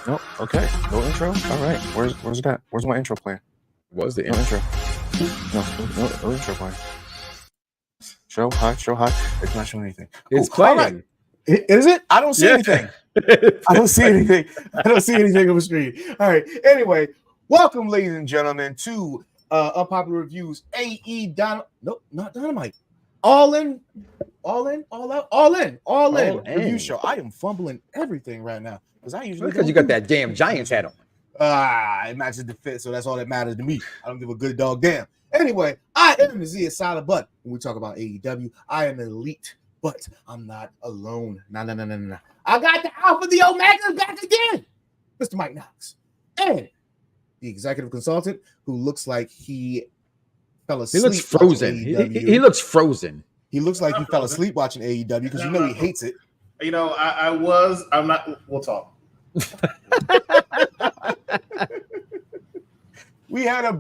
No, okay. No intro. All right. Where's that? Where's my intro playing? What was the intro? No intro playing. Show high. It's not showing anything. It's playing. Right. Is it? I don't see anything. I don't see anything on the screen. All right. Anyway, welcome, ladies and gentlemen, to Unpopular Reviews. Nope, not Dynamite. All in review show. I am fumbling everything right now because you got that damn Giants hat on. It matches the fit, so that's all that matters to me. I don't give a good dog damn. Anyway, I am the Z Solid, but when we talk about AEW, I am elite, but I'm not alone. No. I got the Alpha, the Omega back again, Mr. Mike Knox, and the executive consultant who looks like he fell asleep. He looks frozen. He looks frozen. He looks like he fell asleep watching AEW because you know he hates it. You know, I'm not. We'll talk. We had a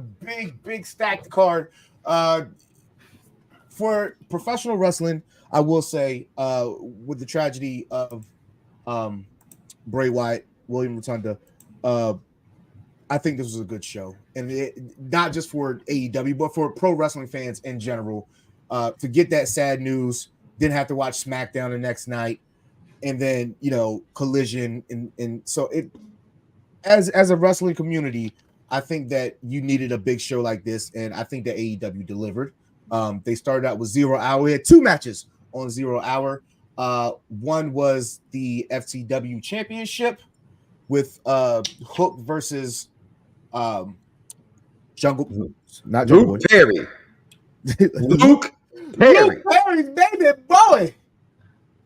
big stacked card for professional wrestling. I will say, with the tragedy of Bray Wyatt, William Rotunda, I think this was a good show, and not just for AEW, but for pro wrestling fans in general. To get that sad news, didn't have to watch SmackDown the next night, and then Collision, and so it as a wrestling community, I think that you needed a big show like this, and I think that AEW delivered. They started out with 0 Hour. We had 2 matches on 0 Hour. One was the FTW Championship with Hook versus Jungle Perry. Luke Perry's baby boy,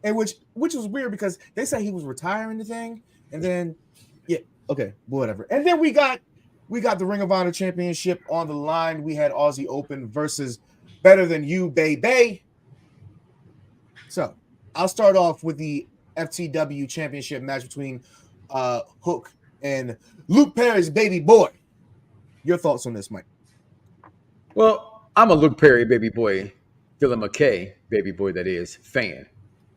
and which was weird because they said he was retiring the thing, and then whatever. And then we got the Ring of Honor Championship on the line. We had Aussie Open versus Better Than You, Baby. So I'll start off with the FTW Championship match between Hook and Luke Perry's baby boy. Your thoughts on this, Mike? Well, I'm a Luke Perry baby boy, Dylan McKay baby boy, that is, fan.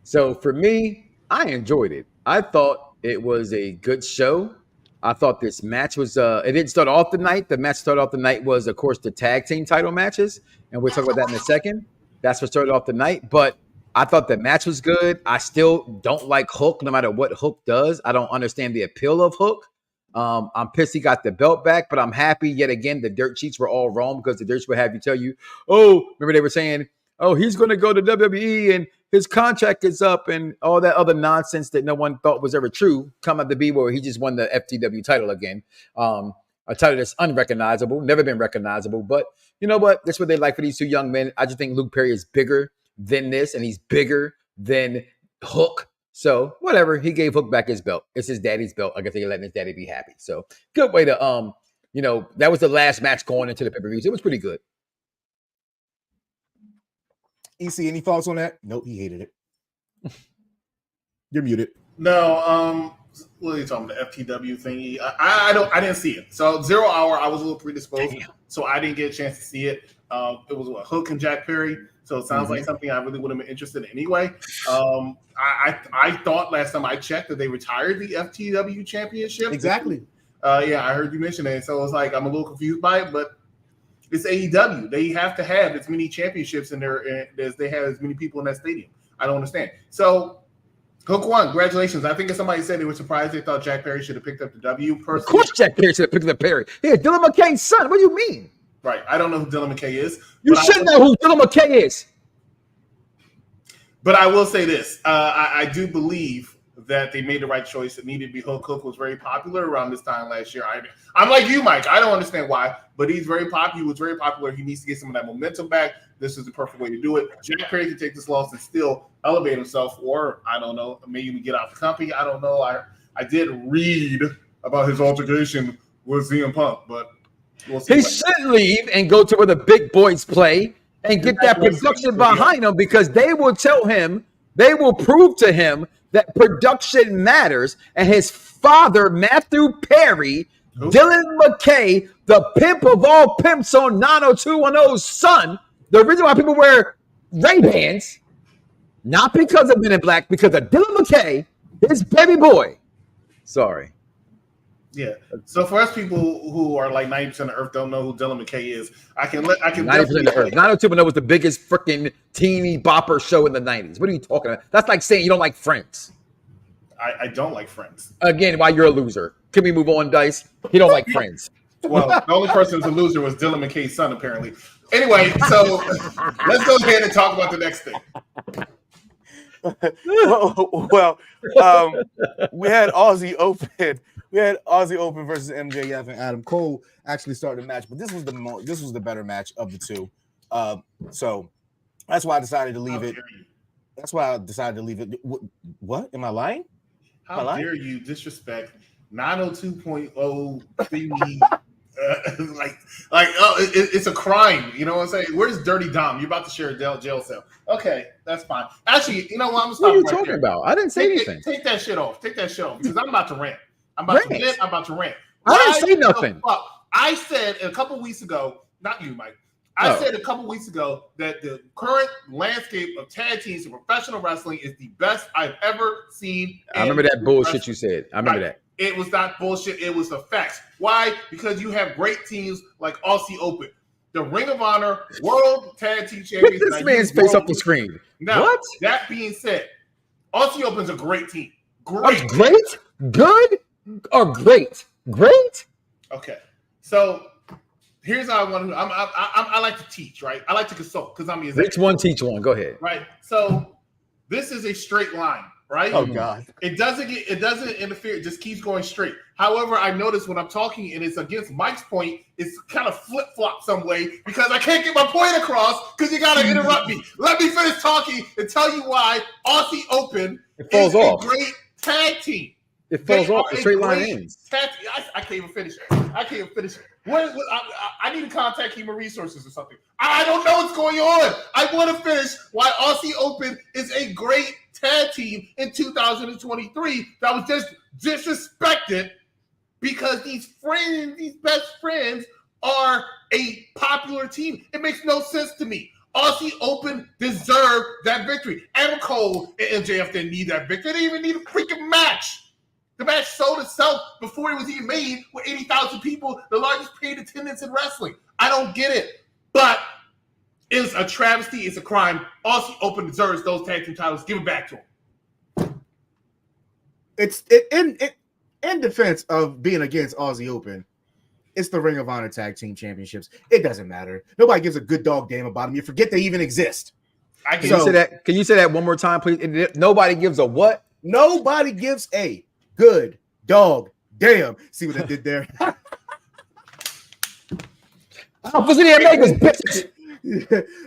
So for me, I enjoyed it. I thought it was a good show. I thought this match was, it didn't start off the night. The match started off the night was, of course, the tag team title matches. And we'll talk about that in a second. That's what started off the night. But I thought the match was good. I still don't like Hook, no matter what Hook does. I don't understand the appeal of Hook. I'm pissed he got the belt back, but I'm happy yet again the dirt sheets were all wrong because the dirt sheets would have you tell you, remember they were saying, he's going to go to WWE and his contract is up and all that other nonsense that no one thought was ever true come out to be where he just won the FTW title again. A title that's unrecognizable, never been recognizable. But you know what? That's what they like for these 2 young men. I just think Luke Perry is bigger than this, and he's bigger than Hook. So whatever, he gave Hook back his belt. It's his daddy's belt. I guess they're letting his daddy be happy. So good way to that was the last match going into the pay-per-views. It was pretty good. EC, any thoughts on that? Nope, he hated it. You're muted. No, what are you talking about? The FTW thingy? I didn't see it. So 0 Hour, I was a little predisposed, so I didn't get a chance to see it. It was Hook and Jack Perry, so it sounds like something I really would have been interested in anyway. I thought last time I checked that they retired the FTW Championship. Exactly. I heard you mention it, so it's like I'm a little confused by it, but it's AEW. They have to have as many championships in there as they have as many people in that stadium. I don't understand. So Hook won. Congratulations. I think if somebody said they were surprised, they thought Jack Perry should have picked up the W. Personally, of course Jack Perry should have picked up Perry. Yeah, Dylan McKay's son. What do you mean? Right. I don't know who Dylan McKay is. You should know who Dylan McKay is. But I will say this. I do believe that they made the right choice. It needed to be Hook. Hook was very popular around this time last year. I'm like you, Mike. I don't understand why, but he's very popular. He was very popular. He needs to get some of that momentum back. This is the perfect way to do it. Jack Perry can take this loss and still elevate himself, or I don't know, maybe we get out the company. I don't know. I did read about his altercation with CM Punk, but we'll see. He should leave and go to where the big boys play and get that production behind him, because they will tell him, they will prove to him that production matters. And his father, Matthew Perry, Dylan McKay, the pimp of all pimps on 90210's son, the reason why people wear Ray-Bans, not because of Men in Black, because of Dylan McKay, his baby boy. Sorry. Yeah. So for us people who are like 90% of the earth don't know who Dylan McKay is, I can 90% of the earth. 902 know was the biggest freaking teeny bopper show in the 90s. What are you talking about? That's like saying you don't like Friends. I don't like Friends. Again, why you're a loser. Can we move on, Dice? He don't like Friends. Well, the only person who's a loser was Dylan McKay's son, apparently. Anyway, so let's go ahead and talk about the next thing. We had Aussie Open. We had Aussie Open versus MJF and Adam Cole actually started the match, but this was the better match of the two. So that's why I decided to leave it. That's why I decided to leave it. What? Am I lying? How dare you disrespect 902.0 thingy? It's a crime. You know what I'm saying? Where's Dirty Dom? You're about to share a jail cell. Okay, that's fine. Actually, you know what? I'm What are you talking about? I didn't say anything. Take that shit off. Take that shit off because I'm about to rant. I'm about to rant. I didn't say nothing. I said a couple weeks ago, not you, Mike. I said a couple weeks ago that the current landscape of tag teams in professional wrestling is the best I've ever seen. I remember that bullshit you said. I remember that. It was not bullshit. It was the facts. Why? Because you have great teams like Aussie Open, the Ring of Honor World Tag Team Champions. Get this man's face off the screen. Now, what? That being said, Aussie Open's a great team. Great. Good? Or great? Great? Okay. So here's how I want to. I like to teach, right? I like to consult because I'm the executive. Which one? Teach one. Go ahead. Right. So this is a straight line, right? Oh God. It doesn't interfere. It just keeps going straight. However, I notice when I'm talking and it's against Mike's point, it's kind of flip flop some way because I can't get my point across because you got to interrupt me. Let me finish talking and tell you why Aussie Open is a great tag team. It falls off. The straight line ends. I can't even finish it. I need to contact Human Resources or something. I don't know what's going on. I want to finish why Aussie Open is a great tag team in 2023 that was just disrespected because these best friends are a popular team. It makes no sense to me. Aussie Open deserved that victory. Adam Cole and MJF didn't need that victory. They didn't even need a freaking match. The match sold itself before it was even made with 80,000 people, the largest paid attendance in wrestling. I don't get it. But it's a travesty. It's a crime. Aussie Open deserves those tag team titles. Give it back to him. In defense of being against Aussie Open, it's the Ring of Honor Tag Team Championships. It doesn't matter. Nobody gives a good dog damn about them. You forget they even exist. Can you say that one more time, please? Nobody gives a what? Nobody gives a good dog damn. See what I did there?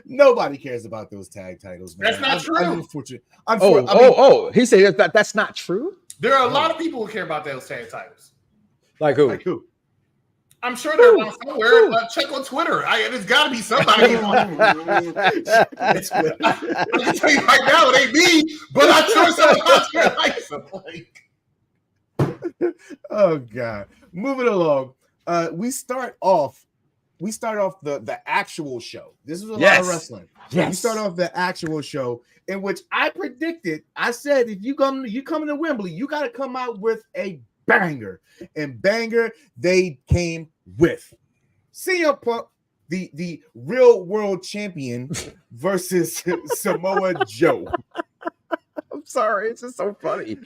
Nobody cares about those tag titles, man. That's not true. He said that's not true. There are a lot of people who care about those tag titles. Like who? I'm sure they're around somewhere. Check on Twitter. There's got to be somebody. I can tell you right now, it ain't me, but I'm sure somebody else likes them. Oh God. Moving along. We start off the actual show. This is a lot of wrestling. Yes. We start off the actual show in which I predicted. I said, if you come to Wembley, you got to come out with a banger. And banger they came with. CM Punk, the real world champion versus Samoa Joe. I'm sorry, it's just so funny.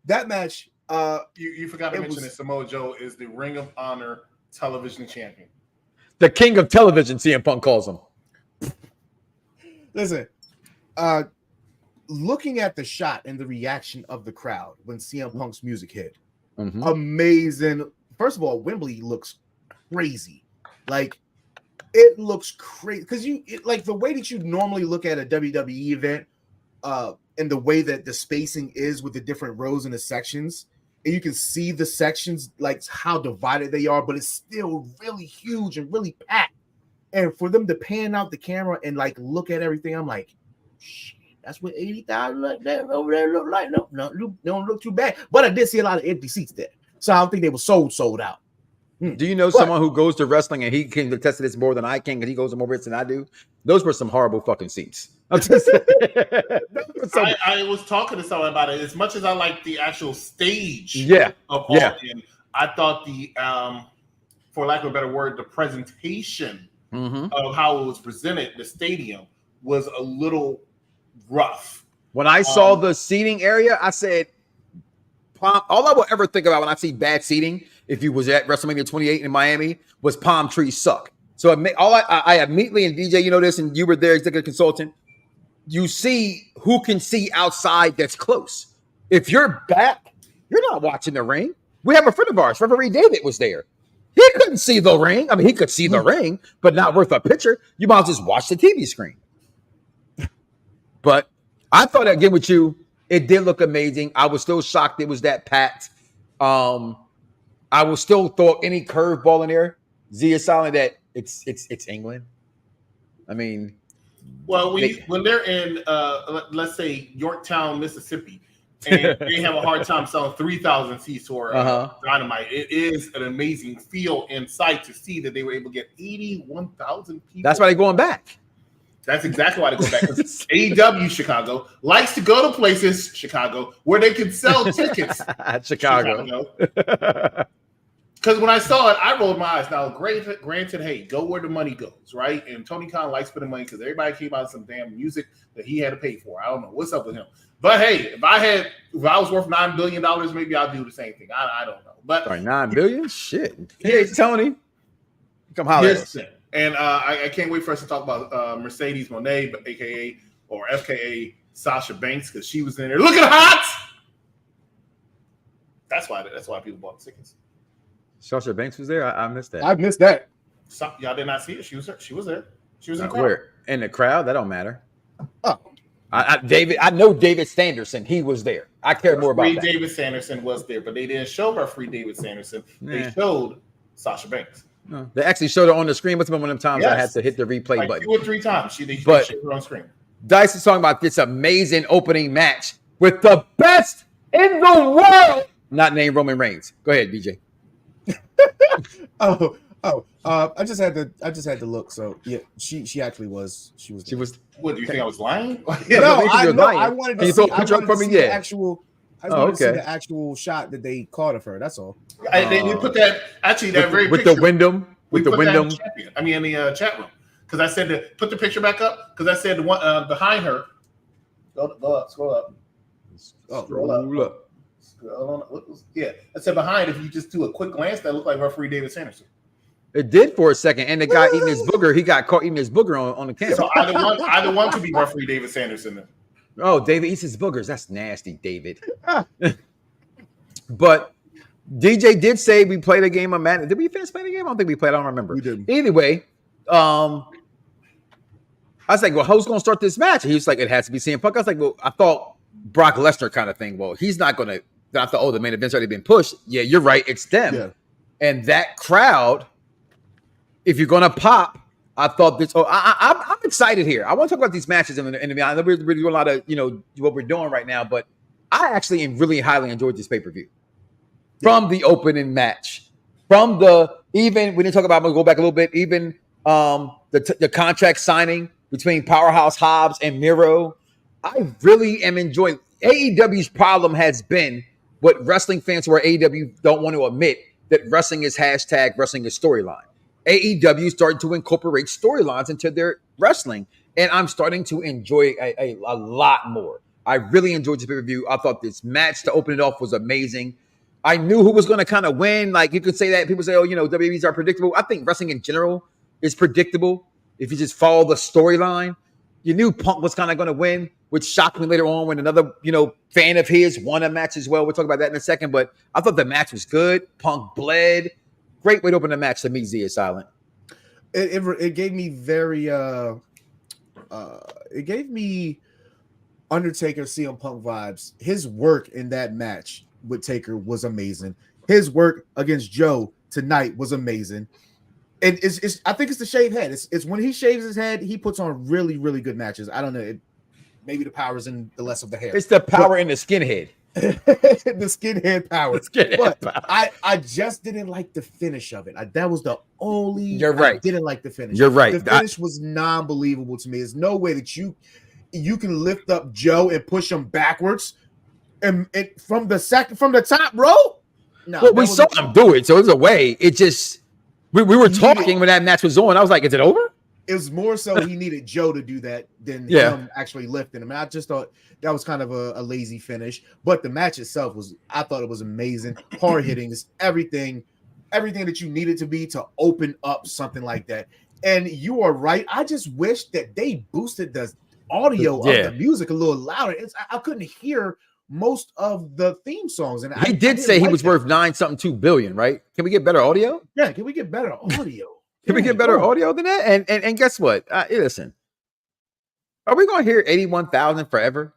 That match. You forgot to mention that Samoa Joe is the Ring of Honor television champion. The king of television, CM Punk calls him. Listen, looking at the shot and the reaction of the crowd when CM Punk's music hit, amazing. First of all, Wembley looks crazy. Like, it looks crazy because like the way that you normally look at a WWE event, and the way that the spacing is with the different rows and the sections, and you can see the sections, like how divided they are, but it's still really huge and really packed. And for them to pan out the camera and like look at everything, I'm like, shit, that's what 80,000 like that over there look like. No, don't look too bad. But I did see a lot of empty seats there, so I don't think they were sold out. Do you know someone who goes to wrestling and he can attest to this more than I can because he goes to more bits than I do? Those were some horrible fucking seats. I'm just I was talking to someone about it. As much as I like the actual stage of All In, I thought the, for lack of a better word, the presentation of how it was presented, the stadium, was a little rough. When I saw the seating area, I said, all I will ever think about when I see bad seating, if you was at WrestleMania 28 in Miami, was palm trees suck. So I immediately, and DJ, you know this, and you were there, executive consultant, you see who can see outside that's close. If you're back, you're not watching the ring. We have a friend of ours, Referee David, was there. He couldn't see the ring. I mean, he could see the ring, but not worth a picture. You might just watch the TV screen. But I thought, again, with you, it did look amazing. I was still shocked it was that packed. I will still throw any curveball in there. Zia Silent that it's England. I mean, well, when they're in, let's say Yorktown, Mississippi, and they have a hard time selling 3,000 seats for Dynamite, it is an amazing feel inside to see that they were able to get 81,000 people. That's why they're going back. That's exactly why they go back. Because AEW Chicago likes to go to places, Chicago, where they can sell tickets. Chicago. Because when I saw it, I rolled my eyes. Now, granted, hey, go where the money goes, right? And Tony Khan likes spending money because everybody came out with some damn music that he had to pay for. I don't know what's up with him. But hey, if I was worth $9 billion, maybe I'll do the same thing. I don't know. But sorry, $9 billion? Shit. Hey, Tony, come holler at us. And I can't wait for us to talk about Mercedes Moné, aka or FKA Sasha Banks, because she was in there looking hot. That's why people bought the tickets. Sasha Banks was there. I missed that. I missed that. Y'all did not see it. She was there. She was in the crowd. Where? In the crowd? That don't matter. Oh, I know David Sanderson. He was there. I care more about that. David Sanderson was there, but they didn't show referee David Sanderson. They showed Sasha Banks. They actually showed her on the screen. What's one of them times I had to hit the replay button? 2 or 3 times. They showed her on screen. Dice is talking about this amazing opening match with the best in the world. Not named Roman Reigns. Go ahead, DJ. I just had to look. So yeah, she actually was. She was. What do you think I was lying? I wanted to see. The actual shot that they caught of her. That's all. They put that very with picture, the Wyndham with the Wyndham. In the chat room, because I said to put the picture back up. Because I said the one behind her. Go up, scroll up. Scroll up. Yeah, I said behind. If you just do a quick glance, that looked like referee David Sanderson. It did for a second, and the guy eating his booger, he got caught eating his booger on the camera. So either one could be referee David Sanderson. Then. Oh, David eats his boogers. That's nasty, David. But DJ did say we played a game of Madden. Did we finish playing the game? I don't think we played. I don't remember. We didn't. Anyway, I was like, well, who's going to start this match? And he was like, it has to be CM Punk. I was like, well, I thought Brock Lesnar kind of thing. Well, he's not going to. I thought, the main event's already been pushed. Yeah, you're right. It's them. Yeah. And that crowd, if you're going to pop, I thought this. I'm excited here. I want to talk about these matches. And I know we're doing a lot of, what we're doing right now. But I actually really highly enjoyed this pay-per-view. From the opening match. From we didn't talk about, I'm going to go back a little bit, even the contract signing between Powerhouse Hobbs and Miro. I really am enjoying. AEW's problem has been what wrestling fans who are AEW don't want to admit, that wrestling is wrestling is storyline. AEW started to incorporate storylines into their wrestling, and I'm starting to enjoy a lot more. I really enjoyed this pay-per-view. I thought this match to open it off was amazing. I knew who was going to kind of win. Like, you could say that people say, WWEs are predictable. I think wrestling in general is predictable if you just follow the storyline. You knew Punk was kind of going to win, which shocked me later on when another, fan of his won a match as well. We'll talk about that in a second, but I thought the match was good. Punk bled. Great way to open the match to me, Zia Silent. It gave me it gave me Undertaker CM Punk vibes. His work in that match with Taker was amazing. His work against Joe tonight was amazing. And I think it's the shaved head. It's when he shaves his head, he puts on really, really good matches. I don't know. Maybe the power's in the less of the hair. It's the power in the skinhead. The skinhead power. Skinhead But power. I just didn't like the finish of it. That was the only. You're right. I didn't like the finish. You're right. The finish was non-believable to me. There's no way that you can lift up Joe and push him backwards, and from the top row. No, well, we saw him do it, so it's a way. It just we were talking when that match was on. I was like, "Is it over?" It was more so he needed Joe to do that than him actually lifting him. And I just thought that was kind of a lazy finish. But the match itself I thought it was amazing. Hard hitting is everything that you needed to be to open up something like that. And you are right. I just wish that they boosted the audio of the music a little louder. I couldn't hear most of the theme songs. And he did say he was worth $9.2 billion, right? Can we get better audio? Yeah, can we get better audio? Can we get better audio than that? And guess what? Listen, are we going to hear 81,000 forever?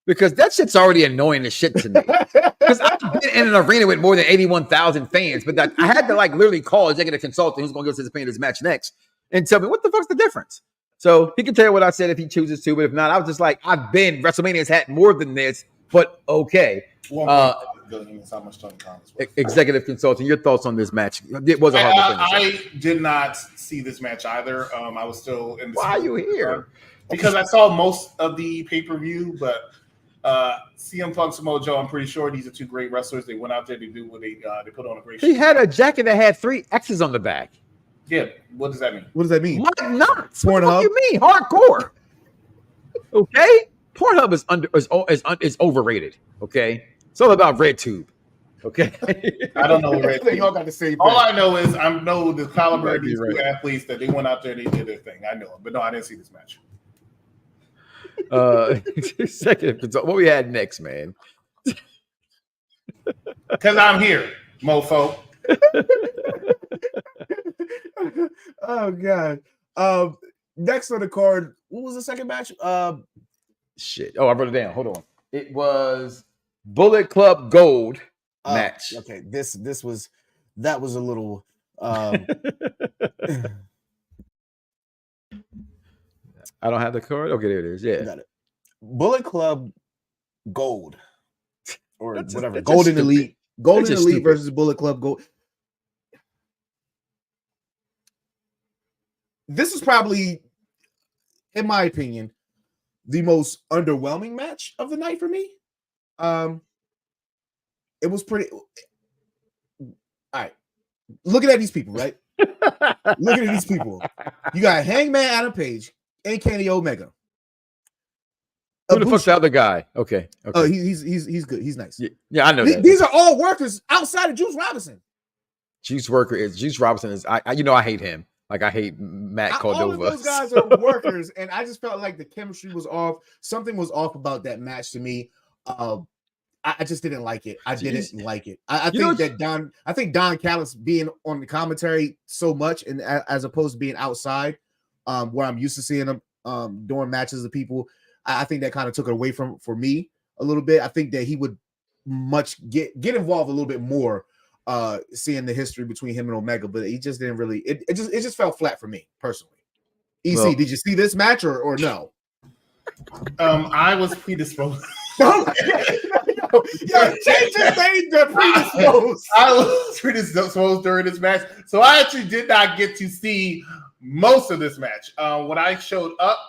Because that shit's already annoying as shit to me. Because I've been in an arena with more than 81,000 fans, but I had to literally call executive consultant who's going to go to this this match next and tell me what the fuck's the difference. So he can tell you what I said if he chooses to, but if not, I was just like, WrestleMania's had more than this, but okay. How much Tony Khan is worth. Executive consultant, your thoughts on this match? It was a hard finish. I did not see this match either. I was still in the. Why are you here? Because I saw most of the pay-per-view, but CM Punk, Samoa Joe, I'm pretty sure these are two great wrestlers. They went out there to do what they put on a great show. He had a jacket that had 3 X's on the back. Yeah, what does that mean? What does that mean? What not? Pornhub? What do you mean? Hardcore. Okay? Pornhub is overrated. Okay? It's all about RedTube. Okay? I don't know what RedTube. Y'all got the same. All I know is I know the caliber of these two athletes that they went out there and they did their thing. I know it, but no, I didn't see this match. Second, what we had next, man? Because I'm here, mofo. Oh god. Next on the card, what was the second match? Shit. Oh, I wrote it down. Hold on. It was Bullet Club Gold match. Okay, that was a little. I don't have the card. Okay, there it is. Yeah, got it. Bullet Club Gold, or whatever. Golden Elite. Golden Elite versus Bullet Club Gold. This is probably, in my opinion, the most underwhelming match of the night for me. It was pretty. All right, looking at these people, right? Looking at these people, you got Hangman Adam Page and Kenny Omega. Who the fuck's the other guy? Okay. Oh, he's good. He's nice. Yeah, I know that. These are all workers outside of Juice Robinson. Juice Robinson is. I hate him. Like I hate Matt Cordova. All of those guys are workers, and I just felt like the chemistry was off. Something was off about that match to me. I just didn't like it. I didn't like it. I think Don Callis being on the commentary so much, and as opposed to being outside, where I'm used to seeing him during matches of people, I think that kind of took it away for me a little bit. I think that he would get involved a little bit more, seeing the history between him and Omega, but he just didn't really. It just fell flat for me personally. EC, did you see this match or no? I was predisposed. Change his name to predisposed. I was predisposed during this match, so I actually did not get to see most of this match. When I showed up,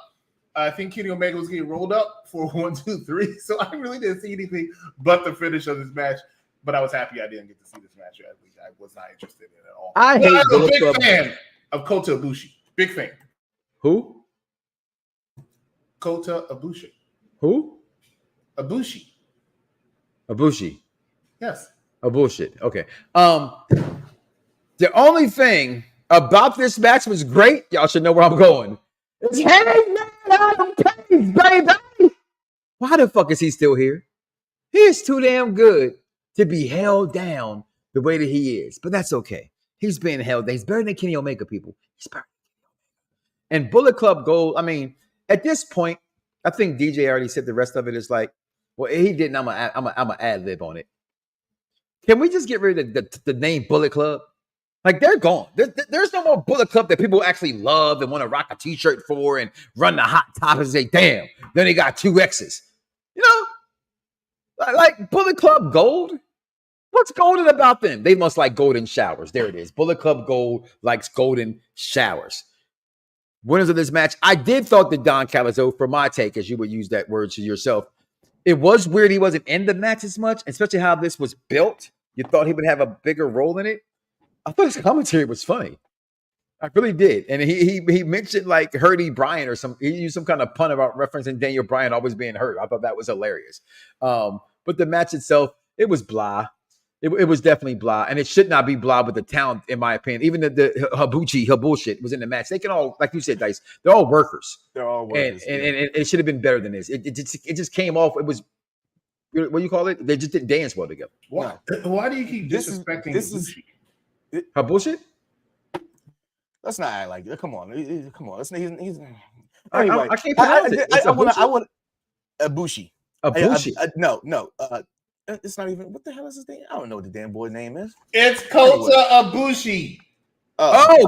I think Kenny Omega was getting rolled up for 1, 2, 3, so I really didn't see anything but the finish of this match. But I was happy I didn't get to see this match. At least I was not interested in it at all. I'm a big fan of Kota Ibushi. Big fan. Who? Kota Ibushi. Who? Ibushi. Yes. Oh, bullshit. Okay. The only thing about this match was great. Y'all should know where I'm going. It's Hangman Adam Page, baby. Why the fuck is he still here? He is too damn good to be held down the way that he is. But that's okay. He's being held down. He's better than Kenny Omega, people. He's better. And Bullet Club Gold, I mean, at this point, I think DJ already said the rest of it is like, well, he didn't. I'm a ad lib on it. Can we just get rid of the name Bullet Club? Like they're gone. There's no more Bullet Club that people actually love and want to rock a T-shirt for and run the hot top and say, "Damn!" Then they got 2 X's. You know, Like Bullet Club Gold? What's golden about them? They must like golden showers. There it is. Bullet Club Gold likes golden showers. Winners of this match, I did thought that Don Callizo, for my take, as you would use that word to yourself, it was weird he wasn't in the match as much, especially how this was built. You thought he would have a bigger role in it. I thought his commentary was funny. I really did. And he mentioned like Hurdy Bryan or he used some kind of pun about referencing Daniel Bryan always being hurt. I thought that was hilarious. But the match itself, it was blah. It was definitely blah. And it should not be blah with the talent, in my opinion. Even the bullshit was in the match. They can all, like you said, Dice, they're all workers. They're all workers. And it should have been better than this. It just came off. It was, what do you call it? They just didn't dance well together. Why do you keep disrespecting Ibushi? Her bullshit? Let's not act like that. Come on. He's anyway. I can't pronounce it. I want Ibushi. Ibushi. No. It's not even. What the hell is his name? I don't know what the damn boy's name is. It's Kota Ibushi.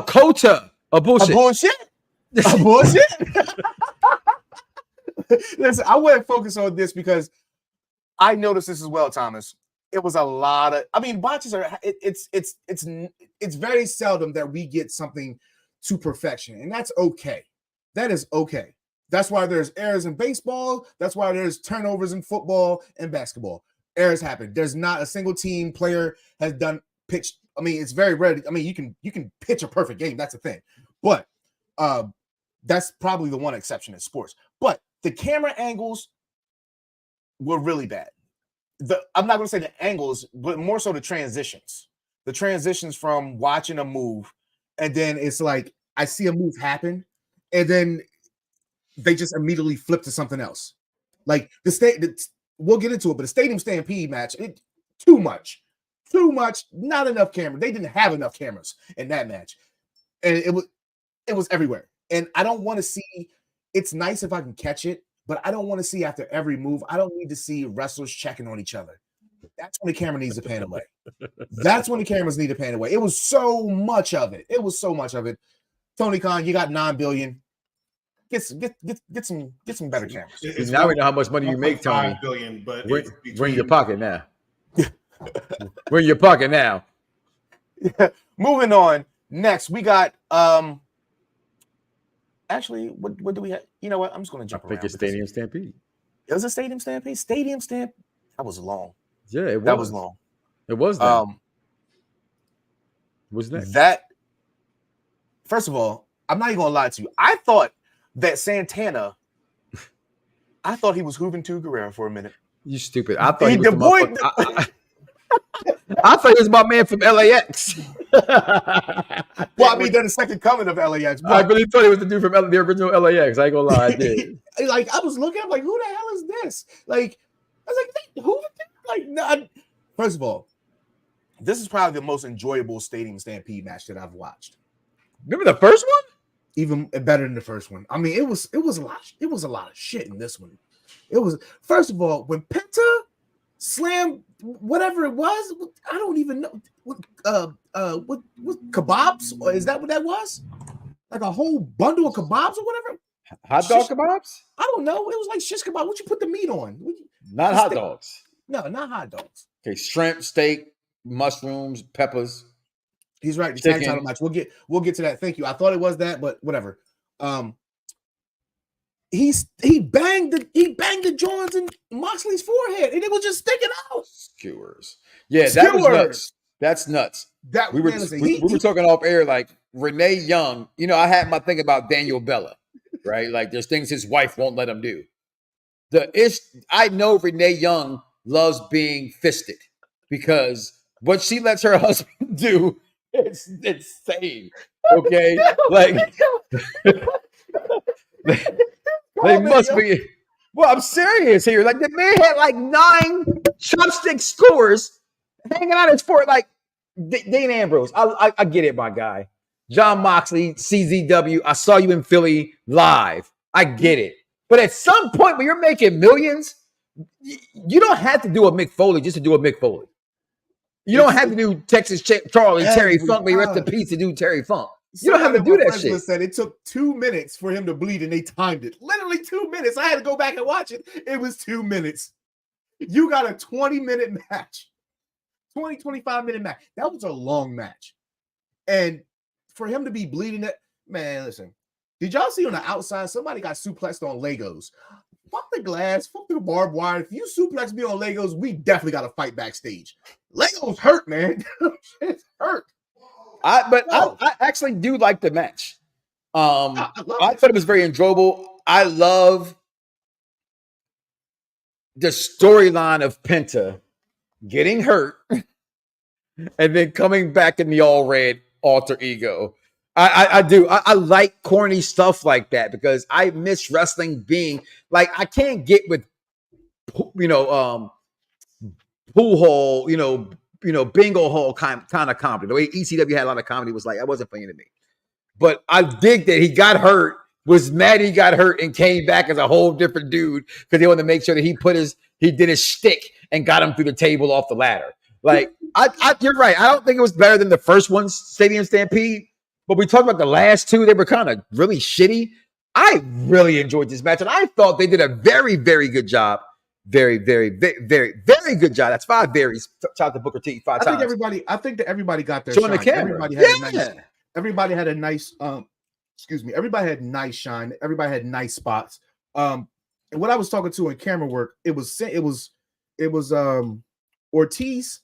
Kota Ibushi. A bullshit. Listen, I want to focus on this because I noticed this as well, Thomas. It was a lot of. I mean, botches are. It's very seldom that we get something to perfection, and that's okay. That is okay. That's why there's errors in baseball. That's why there's turnovers in football and basketball. Errors happen. There's not a single team player has done pitched. I mean, it's very rare. I mean, you can pitch a perfect game. That's the thing. But that's probably the one exception in sports. But the camera angles were really bad. I'm not going to say the angles, but more so the transitions. The transitions from watching a move, and then it's like I see a move happen, and then they just immediately flip to something else. Like we'll get into it, but the Stadium Stampede match, too much, not enough camera. They didn't have enough cameras in that match, and it was everywhere. And I don't want to see. It's nice if I can catch it, but I don't want to see after every move. I don't need to see wrestlers checking on each other. That's when the camera needs to pan away. That's when the cameras need to pan away. It was so much of it. Tony Khan, you got $9 billion. Get some better cameras. Now we know how much money you make, Tony. $5 billion, but we're in your pocket now. We're in your pocket now. Yeah. Moving on. Next, we got actually, what do we have? You know what? I'm just going to jump around. I think it's Stadium Stampede. It was a Stadium Stampede. Stadium Stampede. That was long. Yeah, it was. That was long. It was long. What's next? That. First of all, I'm not even going to lie to you. I thought that Santana. I thought he was Juventud Guerrero for a minute. You stupid. I thought he was I thought he was my man from LAX. Well, I mean, they're the second coming of LAX. I really thought he was the dude from the original LAX. I ain't gonna lie, I did. Like, I was looking, I'm like, who the hell is this? Like, I was like, who? Like, no. First of all, this is probably the most enjoyable Stadium Stampede match that I've watched. Remember the first one? Even better than the first one. I mean, it was a lot of shit in this one. It was, first of all, when Penta slammed whatever it was, I don't even know what kebabs, or is that what that was? Like a whole bundle of kebabs or whatever? Hot dog kebabs? I don't know. It was like shish kebab. What you put the meat on? Not hot dogs. No, not hot dogs. Okay, shrimp, steak, mushrooms, peppers. He's right. The tag title match. We'll get to that. Thank you. I thought it was that, but whatever. He banged the joints in Moxley's forehead, and it was just sticking out. Skewers. Yeah, that was nuts. That's nuts. We were talking off air like Renee Young. You know, I had my thing about Daniel Bella, right? Like there's things his wife won't let him do. I know Renee Young loves being fisted because what she lets her husband do, it's insane. Okay, like they must be. Well, I'm serious here. Like the man had like 9 chopstick skewers hanging out his foot, like Dean Ambrose. I get it, my guy. John Moxley, CZW. I saw you in Philly live. I get it. But at some point when you're making millions, you don't have to do a Mick Foley just to do a Mick Foley. You don't have to do Texas Charlie, Terry Funk, but you rest in peace to do Terry Funk. You don't have to do that shit. Said it took 2 minutes for him to bleed, and they timed it. Literally 2 minutes. I had to go back and watch it. It was 2 minutes. You got a 20-minute match, 25-minute match. That was a long match. And for him to be bleeding it, man, listen, did y'all see on the outside, somebody got suplexed on Legos? Fuck the glass, fuck the barbed wire. If you suplex me on Legos, we definitely got to fight backstage. Legos hurt, man. It's hurt. I actually do like the match. I thought it was very enjoyable. I love the storyline of Penta getting hurt and then coming back in the all red alter ego. I do. I like corny stuff like that because I miss wrestling being like I can't get with pool hall, bingo hall kind of comedy. The way ECW had a lot of comedy was like I wasn't funny to me. But I dig that he got hurt, was mad he got hurt, and came back as a whole different dude because they wanted to make sure that he did his shtick and got him through the table off the ladder. Like you're right. I don't think it was better than the first one, Stadium Stampede. But we talked about the last two; they were kind of really shitty. I really enjoyed this match, and I thought they did a very, very good job. Very, very, very, very, very good job. That's 5 berries. Shout out to Booker T 5 times. I think that everybody got their showing shine. the camera. Everybody had a nice everybody had nice shine. Everybody had nice spots. And what I was talking to in camera work, it was Ortiz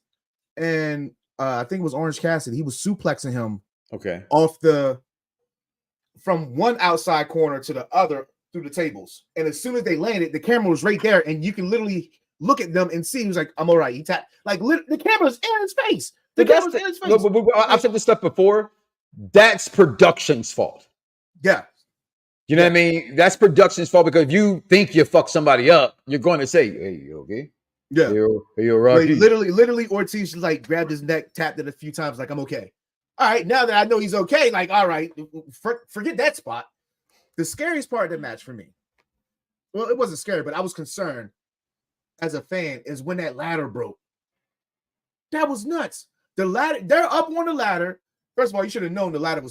and I think it was Orange Cassidy. He was suplexing him off from one outside corner to the other through the tables. And as soon as they landed, the camera was right there, and you can literally look at them and see he was like, I'm all right. He tapped like the camera's in his face. The camera's in his face. I've said this stuff before. That's production's fault. Yeah. You know what I mean? That's production's fault because if you think you fuck somebody up, you're going to say, hey, you okay? Yeah. Hey, you're right. Like, literally, Ortiz just like grabbed his neck, tapped it a few times, like, I'm okay. All right, now that I know he's okay, like, all right, forget that spot. The scariest part of the match for me, well, it wasn't scary, but I was concerned as a fan, is when that ladder broke. That was nuts. The ladder, they're up on the ladder. First of all, you should have known the ladder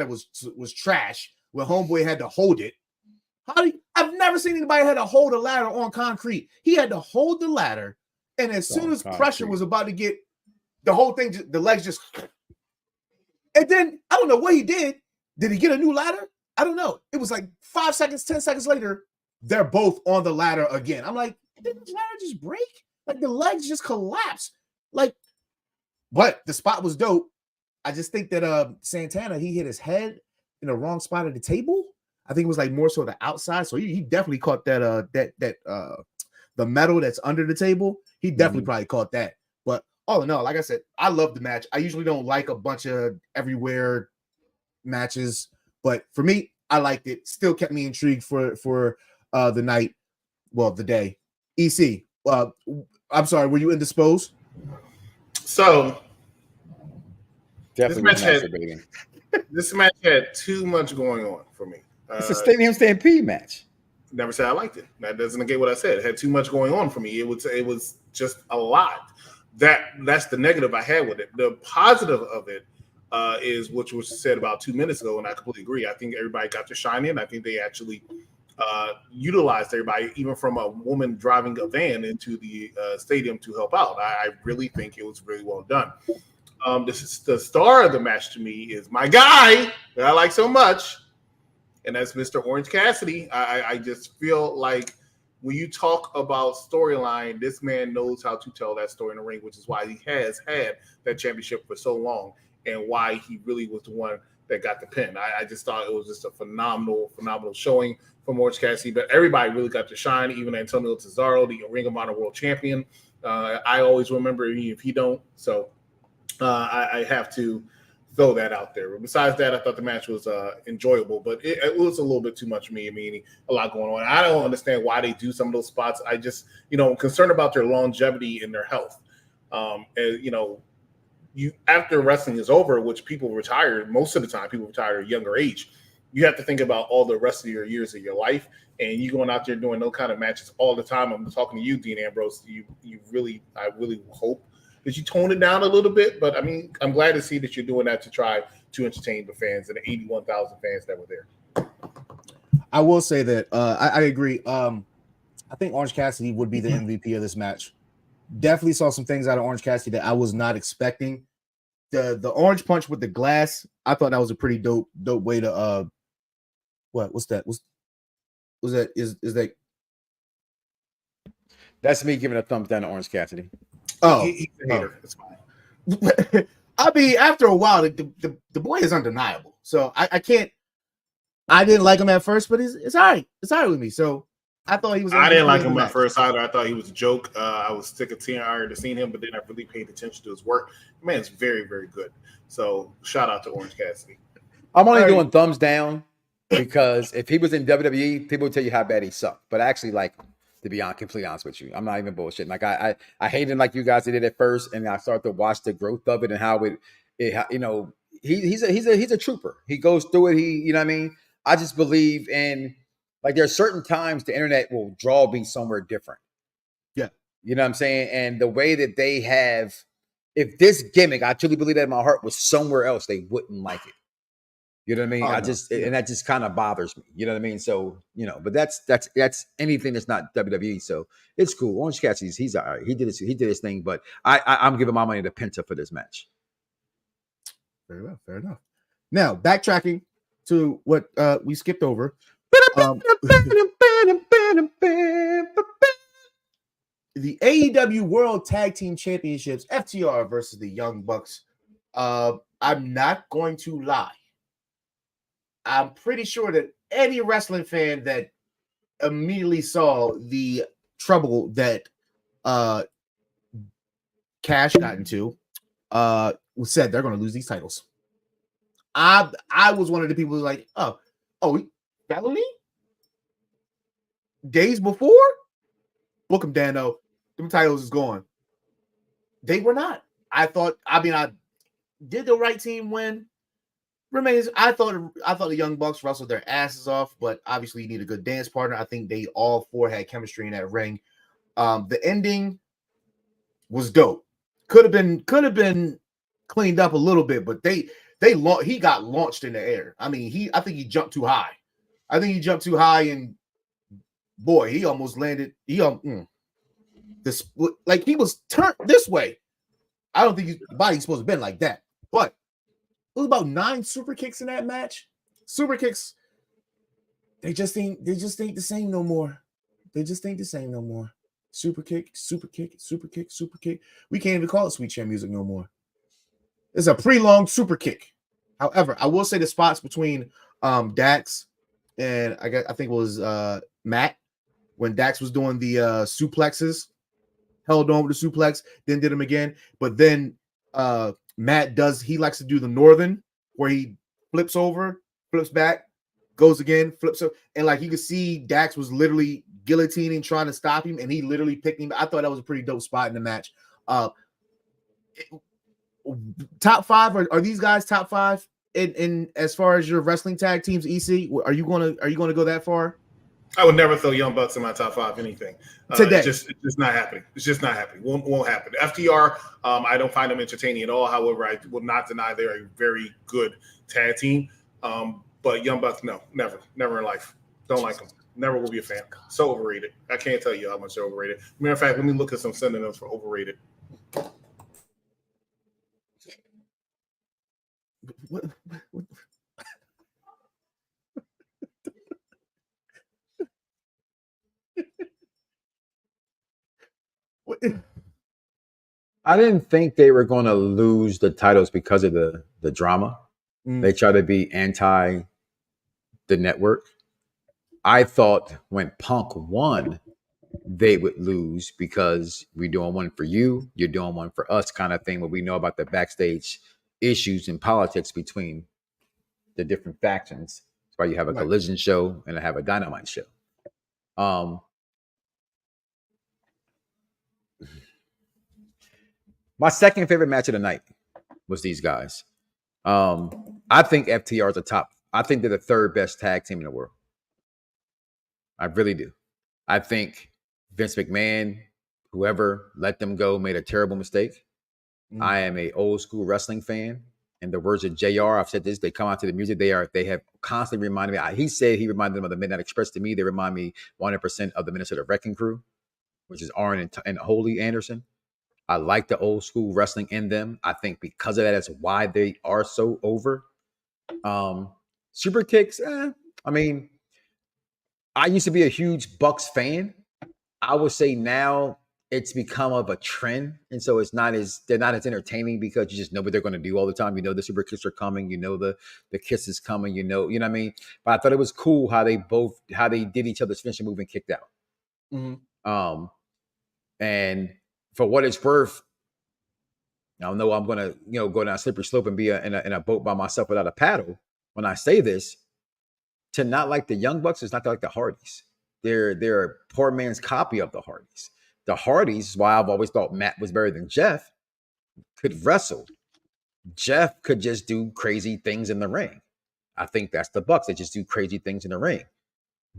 was trash when Homeboy had to hold it. I've never seen anybody had to hold a ladder on concrete. He had to hold the ladder, and as soon as pressure was about to get the whole thing, the legs just. And then I don't know what he did. Did he get a new ladder? I don't know. It was like 5 seconds, 10 seconds later, they're both on the ladder again. I'm like, did the ladder just break? Like the legs just collapse. Like, but the spot was dope. I just think that Santana, he hit his head in the wrong spot of the table. I think it was like more so the outside. So he definitely caught that the metal that's under the table. He definitely probably caught that. But all in all, like I said, I love the match. I usually don't like a bunch of everywhere matches, but for me, I liked it. Still kept me intrigued for the night. Well, the day. EC. I'm sorry, were you indisposed? So definitely this match had too much going on for me. It's a Stadium Stampede match. Never said I liked it. That doesn't negate what I said. It had too much going on for me. It was just a lot. That's the negative I had with it. The positive of it is what was said about 2 minutes ago, and I completely agree. I think everybody got to shine in. I think they actually utilized everybody, even from a woman driving a van into the stadium to help out. I really think it was really well done. The star of the match to me is my guy that I like so much, and that's Mr. Orange Cassidy. I just feel like when you talk about storyline, this man knows how to tell that story in the ring, which is why he has had that championship for so long and why he really was the one that got the pin. I just thought it was just a phenomenal showing from Orange Cassidy, but everybody really got to shine, even Antonio Cesaro, the Ring of Honor World Champion. I always remember if he don't, so I have to throw that out there. But besides that, I thought the match was enjoyable, but it was a little bit too much for me. I mean, a lot going on. I don't understand why they do some of those spots. I just, I'm concerned about their longevity and their health. You after wrestling is over, which people retire, most of the time people retire at a younger age, you have to think about all the rest of your years of your life, and you going out there doing those kind of matches all the time. I'm talking to you, Dean Ambrose. I really hope that you tone it down a little bit, but I mean, I'm glad to see that you're doing that to try to entertain the fans and the 81,000 fans that were there. I will say that I agree. I think Orange Cassidy would be the MVP of this match. Definitely saw some things out of Orange Cassidy that I was not expecting. The orange punch with the glass, I thought that was a pretty dope way to what's that? Was that is that That's me giving a thumbs down to Orange Cassidy. Oh, he's a hater. It's fine. I mean, after a while, the boy is undeniable. So I can't. I didn't like him at first, but it's all right. It's all right with me. So I thought he was. I didn't like him at first either. I thought he was a joke. I was sick of tired of seeing him, but then I really paid attention to his work. The man's very, very good. So shout out to Orange Cassidy. I'm only doing thumbs down because if he was in WWE, people would tell you how bad he sucked. But I actually like him, to be completely honest with you. I'm not even bullshitting. Like I hated him like you guys did at first, and I started to watch the growth of it and how it you know, he's a trooper. He goes through it. He, you know what I mean? I just believe in, like, there are certain times the internet will draw me somewhere different. Yeah. You know what I'm saying? And the way that they have, if this gimmick, I truly believe that in my heart, was somewhere else, they wouldn't like it. You know what I mean? And that just kind of bothers me. You know what I mean? So, you know, but that's anything that's not WWE. So it's cool. Orange Cassidy, he's all right. He did his thing, but I'm giving my money to Penta for this match. Fair enough. Now, backtracking to what we skipped over. The AEW World Tag Team Championships, FTR versus the Young Bucks. I'm not going to lie. I'm pretty sure that any wrestling fan that immediately saw the trouble that Cash got into said they're going to lose these titles. I was one of the people who was like, oh, Valley? Days before? Book them, Dano. Them titles is gone. They were not. I did the right team win. Remains. I thought the Young Bucks wrestled their asses off, but obviously you need a good dance partner. I think they all four had chemistry in that ring. The ending was dope. Could have been cleaned up a little bit, but he got launched in the air. I mean, I think he jumped too high. And boy, he almost landed. He was turned this way. I don't think the body's supposed to have been like that. But it was about 9 super kicks in that match. Super kicks, they just ain't the same no more. Super kick, super kick, super kick, super kick. We can't even call it sweet chair music no more. It's a prolonged super kick. However, I will say the spots between Dax and I think it was Matt, when Dax was doing the suplexes, held on with the suplex, then did them again. But then Matt he likes to do the northern, where he flips over, flips back, goes again, flips up, and like you could see Dax was literally guillotining, trying to stop him, and he literally picked him. I thought that was a pretty dope spot in the match. Top 5, are these guys top 5 in as far as your wrestling tag teams? EC, are you gonna go that far? I would never throw Young Bucks in my top 5 anything. Today. It's just not happening. It's just not happening. Won't happen. FTR, I don't find them entertaining at all. However, I will not deny they're a very good tag team. But Young Bucks, no, never in life. Don't like them. Never will be a fan. So overrated. I can't tell you how much they're overrated. Matter of fact, let me look at some synonyms for overrated. What? I didn't think they were going to lose the titles because of the drama. They try to be anti the network. I thought when Punk won, they would lose because we're doing one for you, you're doing one for us kind of thing, where we know about the backstage issues and politics between the different factions. That's why you have a collision show and I have a dynamite show. My second favorite match of the night was these guys. I think FTR is I think they're the third best tag team in the world. I really do. I think Vince McMahon, whoever let them go, made a terrible mistake. I am a old school wrestling fan. In the words of JR, I've said this, they come out to the music. They have constantly reminded me. He said he reminded them of the Midnight Express. To me, they remind me 100% of the Minnesota Wrecking Crew, which is Arn and Holy Anderson. I like the old school wrestling in them. I think because of that, that's why they are so over. Super kicks, I mean, I used to be a huge Bucks fan. I would say now it's become of a trend, and so they're not as entertaining because you just know what they're going to do all the time. You know the super kicks are coming. You know the kiss is coming. You know what I mean. But I thought it was cool how they did each other's finishing move and kicked out. Mm-hmm. And for what it's worth, I know I'm going to go down a slippery slope and be in a boat by myself without a paddle. When I say this, to not like the Young Bucks is not to like the Hardys. They're a poor man's copy of the Hardys. The Hardys, why I've always thought Matt was better than Jeff, could wrestle. Jeff could just do crazy things in the ring. I think that's the Bucks. They just do crazy things in the ring.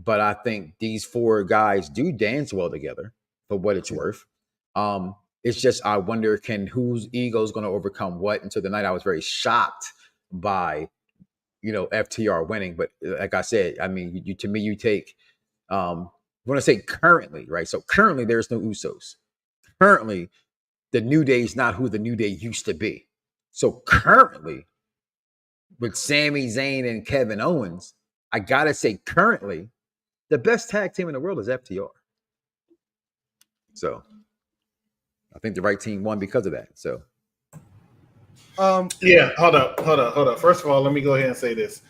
But I think these four guys do dance well together, for what it's worth. It's just I wonder whose ego is going to overcome what. And so tonight I was very shocked by, FTR winning. But like I said, I mean, you take. I want to say currently, right? So currently there's no Usos. Currently, the New Day is not who the New Day used to be. So currently, with Sami Zayn and Kevin Owens, I got to say currently, the best tag team in the world is FTR. So I think the right team won because of that. So. Yeah, hold up. First of all, let me go ahead and say this.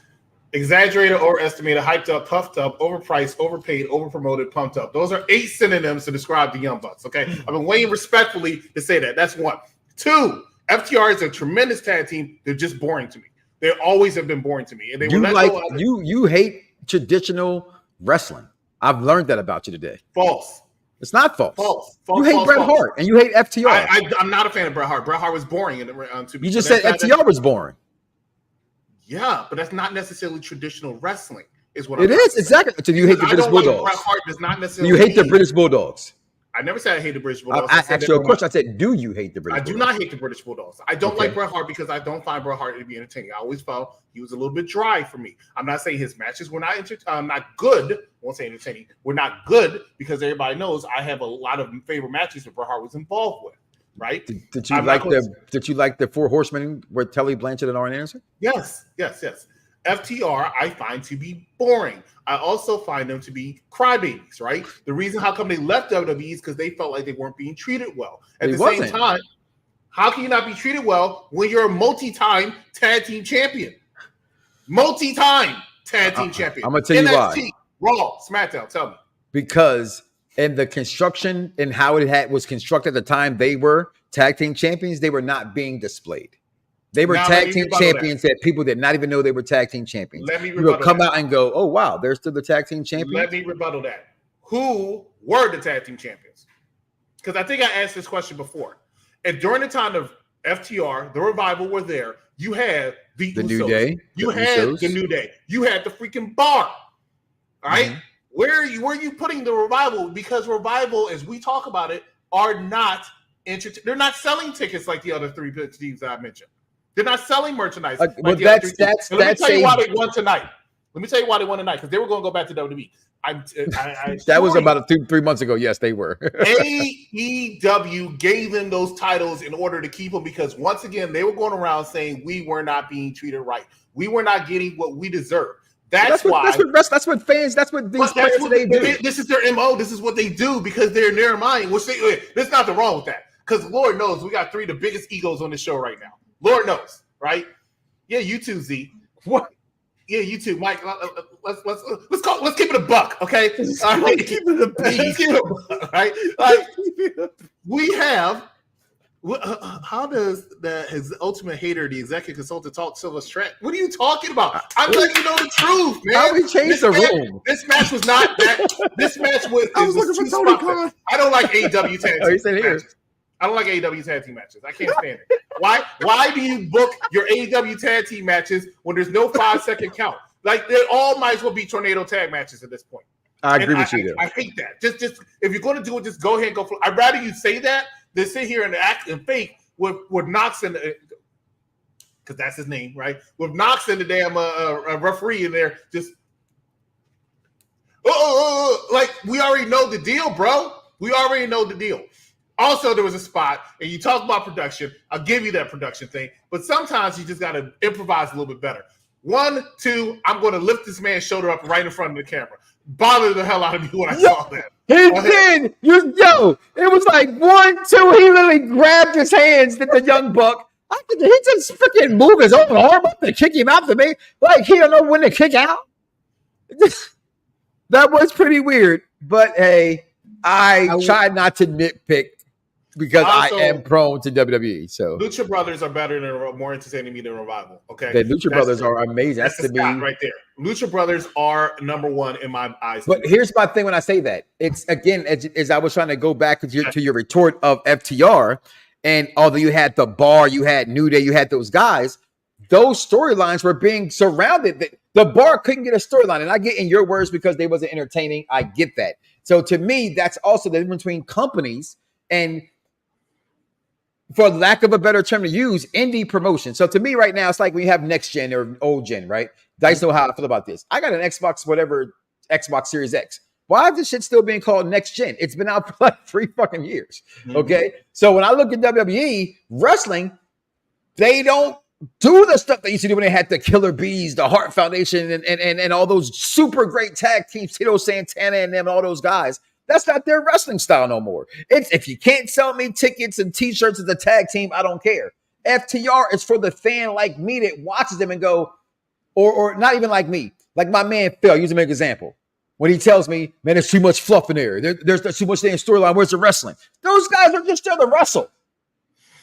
Exaggerated or estimated, hyped up, puffed up, overpriced, overpaid, overpromoted, pumped up. Those are 8 synonyms to describe the Young Bucks, okay? I've been waiting respectfully to say that. That's 1. 2, FTR is a tremendous tag team. They're just boring to me. They always have been boring to me. And they you hate traditional wrestling. I've learned that about you today. False. It's not false. False. You hate Bret Hart and you hate FTR. I'm not a fan of Bret Hart. Bret Hart was boring. You just said FTR was boring. Yeah, but that's not necessarily traditional wrestling. Is what it is exactly. So you hate the British Bulldogs. Bret Hart does not necessarily. You hate the British Bulldogs. I never said I hate the British Bulldogs. I asked you a question. I said, do you hate the British Bulldogs? I do not hate the British Bulldogs. I don't like Bret Hart because I don't find Bret Hart to be entertaining. I always felt he was a little bit dry for me. I'm not saying his matches were not good. I won't say entertaining. We're not good because everybody knows I have a lot of favorite matches that Bret Hart was involved with. Right? Did you like the Four Horsemen with Tully Blanchard and Arn Anderson? Yes. FTR, I find to be boring. I also find them to be crybabies, right? The reason how come they left WWE is because they felt like they weren't being treated well. At the same time, how can you not be treated well when you're a multi-time tag team champion? Multi-time tag team champion. I'm going to tell you NXT, why. Raw, SmackDown, tell me. Because in the construction and how it was constructed at the time they were tag team champions, they were not being displayed. They were tag team champions that people did not even know they were tag team champions. Let me rebuttal. You will come out and go, oh, wow, they're still the tag team champions? Let me rebuttal that. Who were the tag team champions? Because I think I asked this question before. And during the time of FTR, the Revival were there. You had the Usos. New Day. You had the New Day. You had the freaking Bar. All right? Mm-hmm. Where are you putting the Revival? Because Revival, as we talk about it, are not they're not selling tickets like the other 3 teams that I mentioned. They're not selling merchandise. Let me tell you why they won tonight. Because they were going to go back to WWE. That was about 3 months ago. Yes, they were. AEW gave them those titles in order to keep them because once again they were going around saying we were not being treated right. We were not getting what we deserve. That's what fans today do. This is their MO. This is what they do because they're in their mind. There's nothing wrong with that. Because Lord knows we got 3 of the biggest egos on the show right now. Lord knows, right? Yeah, you too, Z. What? Yeah, you too, Mike. Let's keep it a buck, okay? All right, keep it a buck, right? Like we have. How does his ultimate hater, the executive consultant, talk to us? What are you talking about? I'm letting you know the truth, man. How we changed the room? This match was not that. This match was. I was looking for Tony Khan. I don't like AEW tag team matches. I don't like AEW tag team matches. I can't stand it. Why do you book your AEW tag team matches when there's no 5-second count? Like they all might as well be tornado tag matches at this point. I agree with you there. I hate that. Just if you're going to do it, just go ahead and go for it. I'd rather you say that than sit here and act and fake with Knox and because that's his name, right? With Knox and the damn referee in there, just like we already know the deal, bro. We already know the deal. Also, there was a spot, and you talk about production. I'll give you that production thing, but sometimes you just got to improvise a little bit better. 1, 2, I'm going to lift this man's shoulder up right in front of the camera. Bothered the hell out of me when I saw that. He did. It was like 1, 2. He literally grabbed his hands at the young buck. He just freaking moved his own arm up to kick him out to me. Like he don't know when to kick out. That was pretty weird. But hey, I tried not to nitpick because also, I am prone to WWE. So Lucha Brothers are better than more entertaining me than Revival. Okay, the Lucha Brothers are amazing. That's the spot right there. Lucha Brothers are number one in my eyes. But here's my thing when I say that. It's again as I was trying to go back to your retort of FTR, and although you had the Bar, you had New Day, you had those guys, those storylines were being surrounded. The Bar couldn't get a storyline, and I get in your words because they wasn't entertaining. I get that. So to me, that's also the difference between companies and, for lack of a better term to use, indie promotion. So to me right now, it's like we have next gen or old gen, right? Dice know how I feel about this. I got an Xbox Series X. Why is this shit still being called next gen? It's been out for like 3 fucking years. Okay. So when I look at WWE wrestling, they don't do the stuff they used to do when they had the Killer Bees, the Hart Foundation, and all those super great tag teams, Tito Santana and them, all those guys. That's not their wrestling style no more. It's if you can't sell me tickets and t-shirts as a tag team, I don't care. FTR is for the fan like me that watches them and go, or not even like me, like my man Phil, use him as an example. When he tells me, man, there's too much fluff in there. There's too much in the storyline. Where's the wrestling? Those guys are just there to wrestle.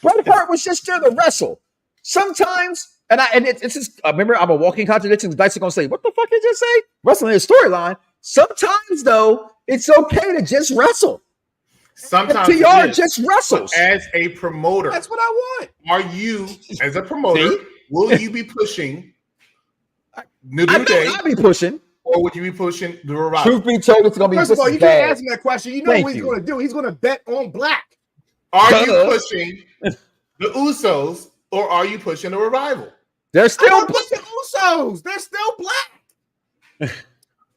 Bret Hart was just there to wrestle. Sometimes, it's just, remember, I'm a walking contradiction. Dice are going to say, what the fuck did you just say? Wrestling is storyline. Sometimes, though, it's okay to just wrestle. Sometimes FTR just wrestles. As a promoter. That's what I want. Are you, as a promoter, will you be pushing New Day? I'll be pushing. Or would you be pushing the Revival? Truth be told, it's going to be First of all, you can't ask him that question. You know what he's going to do. He's going to bet on black. Are you pushing the Usos or are you pushing the Revival? They're still pushing Usos. They're still black.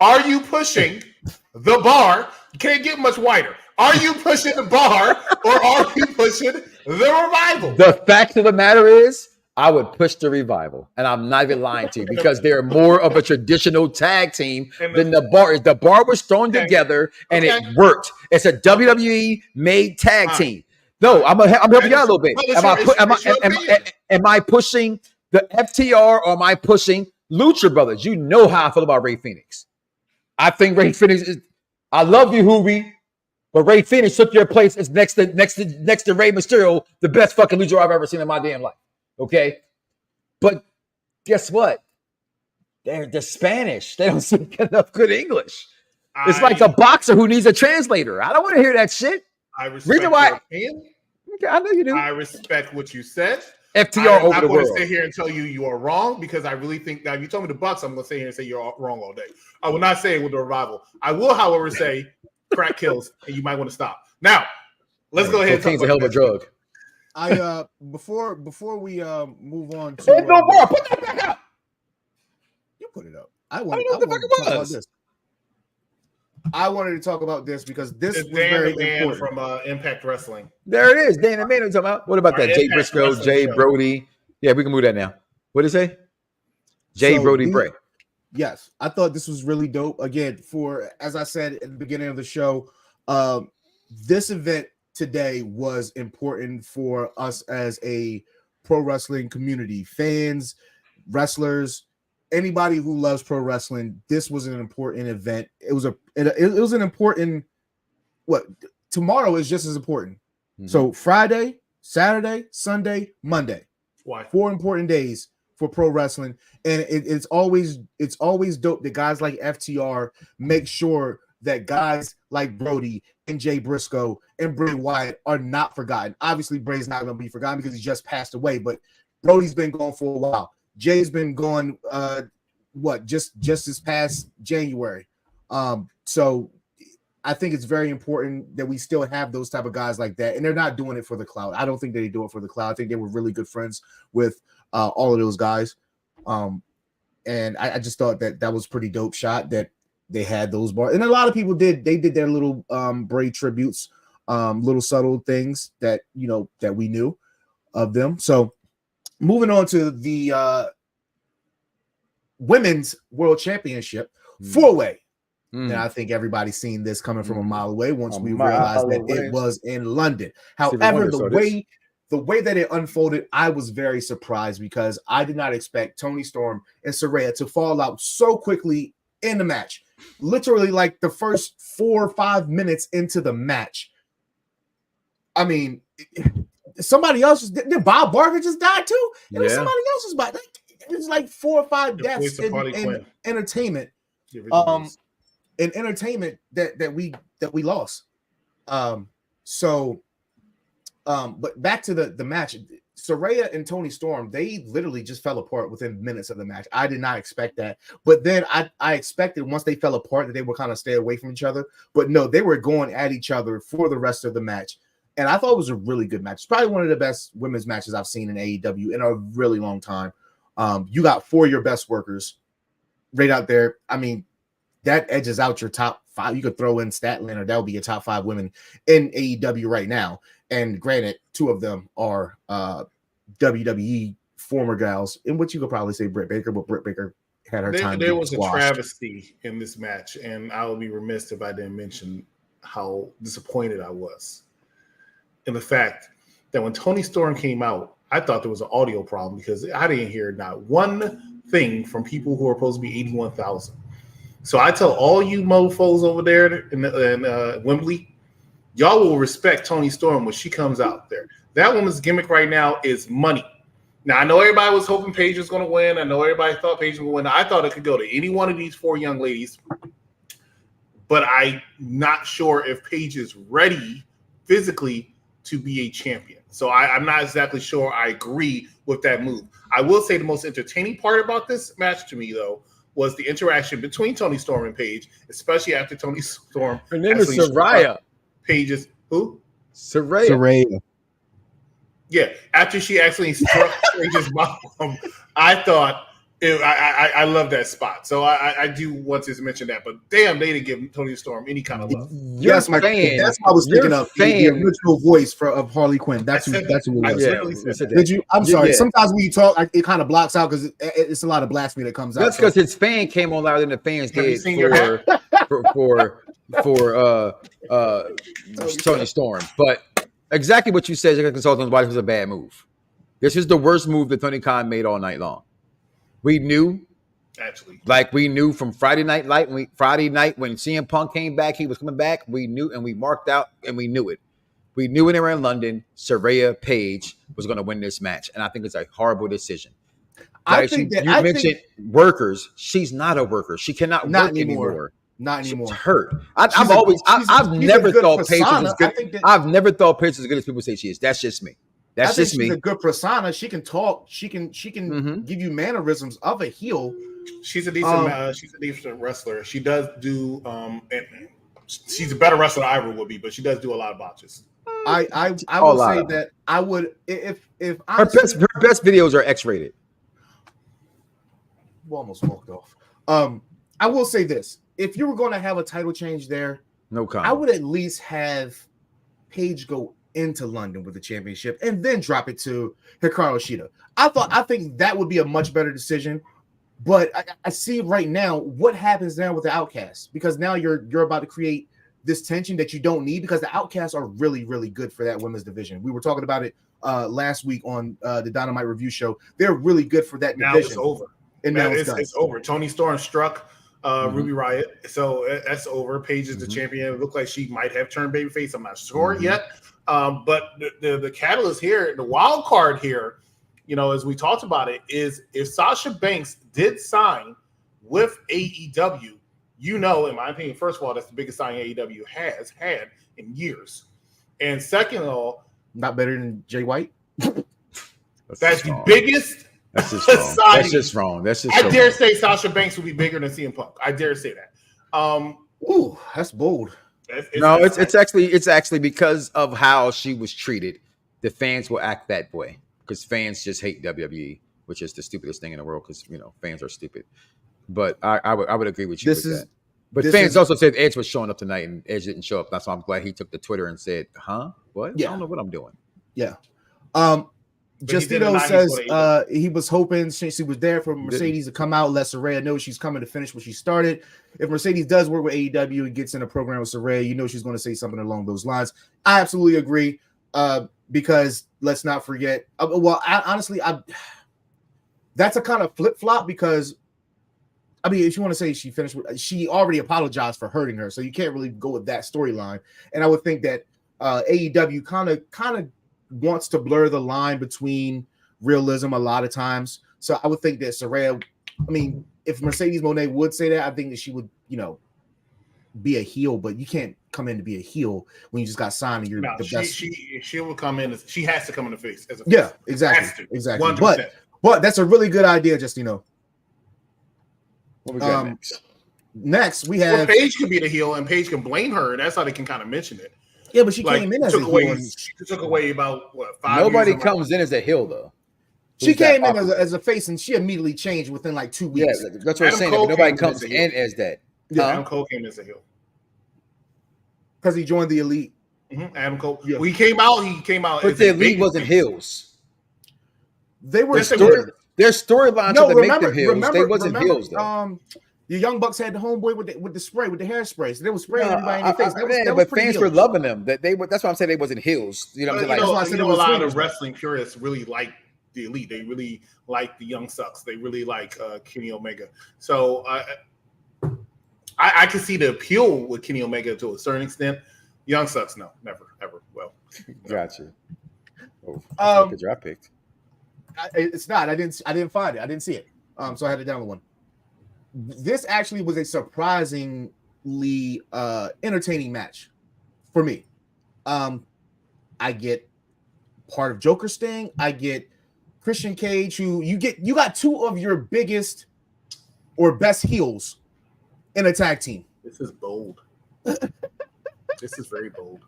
Are you pushing the Bar? You can't get much whiter. Are you pushing the Bar or are you pushing the Revival? The fact of the matter is, I would push the Revival, and I'm not even lying to you because they're more of a traditional tag team than the Bar is. The Bar was thrown together and it worked. It's a WWE made tag team. No, I'm helping you out a little bit. Am I pushing the FTR or am I pushing Lucha Brothers? You know how I feel about Rey Fenix. I think Rey Fenix is. I love you, Hoovy, but Rey Fenix took your place as next to Rey Mysterio, the best fucking luchador I've ever seen in my damn life. Okay, but guess what? They're Spanish. They don't speak enough good English. It's like a boxer who needs a translator. I don't want to hear that shit. I respect your opinion. Okay, I know you do. I respect what you said. FTR over the world. I'm not going to sit here and tell you are wrong because I really think that if you told me the Bucks, I'm going to sit here and say you're wrong all day. I will not say it with the Revival. I will, however, say crack kills and you might want to stop. Now, let's go ahead and talk about a hell of a drug. Before we move on to no more. Put that back up. You put it up. I wanted to talk about this. I wanted to talk about this because this was very important. From Impact Wrestling. There it is. Dan and Man talking about. What about that? Jay Briscoe, Jay Brody. Yeah, we can move that now. What did it say? Jay Brody Bray. Yes, I thought this was really dope. Again, as I said at the beginning of the show, this event today was important for us as a pro wrestling community, fans, wrestlers, anybody who loves pro wrestling. This was an important event. It was an important. Tomorrow is just as important. Mm-hmm. So Friday, Saturday, Sunday, Monday. Why? 4 important days for pro wrestling, and it's always dope that guys like FTR make sure that guys like Brody and Jay Briscoe and Bray Wyatt are not forgotten. Obviously, Bray's not going to be forgotten because he just passed away, but Brody's been gone for a while. Jay's been gone, just this past January. So I think it's very important that we still have those type of guys like that, and they're not doing it for the clout. I don't think they do it for the clout. I think they were really good friends with all of those guys, and I just thought that was pretty dope shot that they had those bars, and a lot of people did. They did their little Bray tributes, little subtle things that that we knew of them. So moving on to the Women's World Championship 4-way. And I think everybody's seen this coming from a mile away once we realized that it was in London. However, the way that it unfolded, I was very surprised because I did not expect Toni Storm and Saraya to fall out so quickly in the match. Literally, like the first 4 or 5 minutes into the match. I mean, somebody else did Bob Barker just died too? It was somebody else's body. It was like 4 or 5 deaths in entertainment. In entertainment that we lost. But back to the match. Saraya and Toni Storm, they literally just fell apart within minutes of the match. I did not expect that. But then I expected once they fell apart that they would kind of stay away from each other. But no, they were going at each other for the rest of the match. And I thought it was a really good match. It's probably one of the best women's matches I've seen in AEW in a really long time. You got 4 of your best workers right out there. I mean, that edges out your top 5. You could throw in Statlander, or that would be your top 5 women in AEW right now. And granted, 2 of them are WWE former gals, in which you could probably say Britt Baker, but Britt Baker had her time. There was a travesty in this match, and I would be remiss if I didn't mention how disappointed I was in the fact that when Toni Storm came out, I thought there was an audio problem because I didn't hear not one thing from people who are supposed to be 81,000. So I tell all you mofos over there in Wembley, y'all will respect Toni Storm when she comes out there. That woman's gimmick right now is money. Now, I know everybody was hoping Paige was going to win. I know everybody thought Paige was going to win. I thought it could go to any one of these 4 young ladies, but I'm not sure if Paige is ready physically to be a champion. So I'm not exactly sure I agree with that move. I will say the most entertaining part about this match to me, though, was the interaction between Toni Storm and Paige, especially after Toni Storm. Her name is Saraya. Paige's who? Saraya. Yeah, after she actually struck Paige's bottom, I thought I love that spot. So I do want to mention that. But damn, they didn't give Toni Storm any kind of love. Yes, my fan. That's what I was thinking of. The original voice of Harley Quinn. That's who it was. Did you? I'm sorry. Sometimes when you talk, it kind of blocks out because it's a lot of blasphemy that comes out. That's because his fan came on louder than the fans did for Toni Storm. But exactly what you said, you're going to consult on why this was a bad move. This is the worst move that Tony Khan made all night long. We knew, we knew from Friday night when CM Punk came back, he was coming back. We knew, and we marked out, and we knew it. We knew when they were in London, Saraya Paige was going to win this match, and I think it's a horrible decision. I think you mentioned workers. She's not a worker. She cannot work anymore. Not anymore. She's hurt. I've never thought Paige was as good. I've never thought Paige was as good as people say she is. That's just me. That's just me. She's a good persona. She can talk. She can give you mannerisms of a heel. She's a decent wrestler. She does do she's a better wrestler than Ira would be, but she does do a lot of botches. I will say that I would if her best videos are X-rated. Almost walked off. I will say this: if you were going to have a title change there, no comment. I would at least have Paige go into London with the championship and then drop it to Hikaru Shida. I think that would be a much better decision. But I see right now what happens now with the Outcasts, because now you're about to create this tension that you don't need, because the Outcasts are really, really good for that women's division. We were talking about it last week on the Dynamite Review Show. They're really good for that division. Now it's over. And now it's over. Toni Storm struck Ruby Riott, so that's over. Paige is the champion. It looked like she might have turned babyface. I'm not sure yet. But the catalyst here, the wild card here, as we talked about it, is if Sasha Banks did sign with AEW, in my opinion, first of all, that's the biggest signing AEW has had in years. And second of all, not better than Jay White. That's the biggest. That's just wrong. That's just wrong. I dare say Sasha Banks will be bigger than CM Punk. I dare say that. Ooh, that's bold. It's actually because of how she was treated. The fans will act that way because fans just hate WWE, which is the stupidest thing in the world because fans are stupid. But I would agree with you with that. But fans also said Edge was showing up tonight and Edge didn't show up. That's why I'm glad he took to Twitter and said, "Huh? What? Yeah. I don't know what I'm doing." Yeah. Justino says he was hoping she was there for Mercedes to come out, let Saraya know she's coming to finish what she started. If Mercedes does work with AEW and gets in a program with Saraya, she's going to say something along those lines. I absolutely agree because let's not forget. Honestly, that's a kind of flip-flop because if you want to say she finished, she already apologized for hurting her, so you can't really go with that storyline. And I would think that AEW kind of wants to blur the line between realism a lot of times. So I would think that Saraya, if Mercedes Moné would say that, I think that she would, be a heel, but you can't come in to be a heel when you just got signed and you're the best. She will come in she has to come in the face as a face. Yeah, exactly. 100%. But that's a really good idea, Justino. What we got next? Next we have Paige could be the heel and Paige can blame her, and that's how they can kind of mention it. Yeah, but she came in as a heel. She took away about 5 Nobody years comes in as a heel though. She came in as a face and she immediately changed within like 2 weeks. Yeah, that's what I'm saying. Nobody comes in as that. Yeah, Adam Cole came as a heel because he joined the Elite. Mm-hmm. Adam Cole. Yeah. Well, he came out. But the Elite wasn't heels. They were their storyline to make them heels. They wasn't heels though. The Young Bucks had the homeboy with the spray, with the hairspray. So they were spraying everybody in the face. But fans were loving them. That's why I'm saying they wasn't heels. You know what I'm saying? A lot of wrestling purists really like the Elite. They really like the Young Sucks. They really like Kenny Omega. So I can see the appeal with Kenny Omega to a certain extent. Young Sucks, no, never, ever. Well, gotcha. Oh, picture I picked. It's not. I didn't find it. I didn't see it. So I had to download one. This actually was a surprisingly entertaining match for me. I get part of Joker Sting. I get Christian Cage, who you got two of your biggest or best heels in a tag team. This is bold. This is very bold.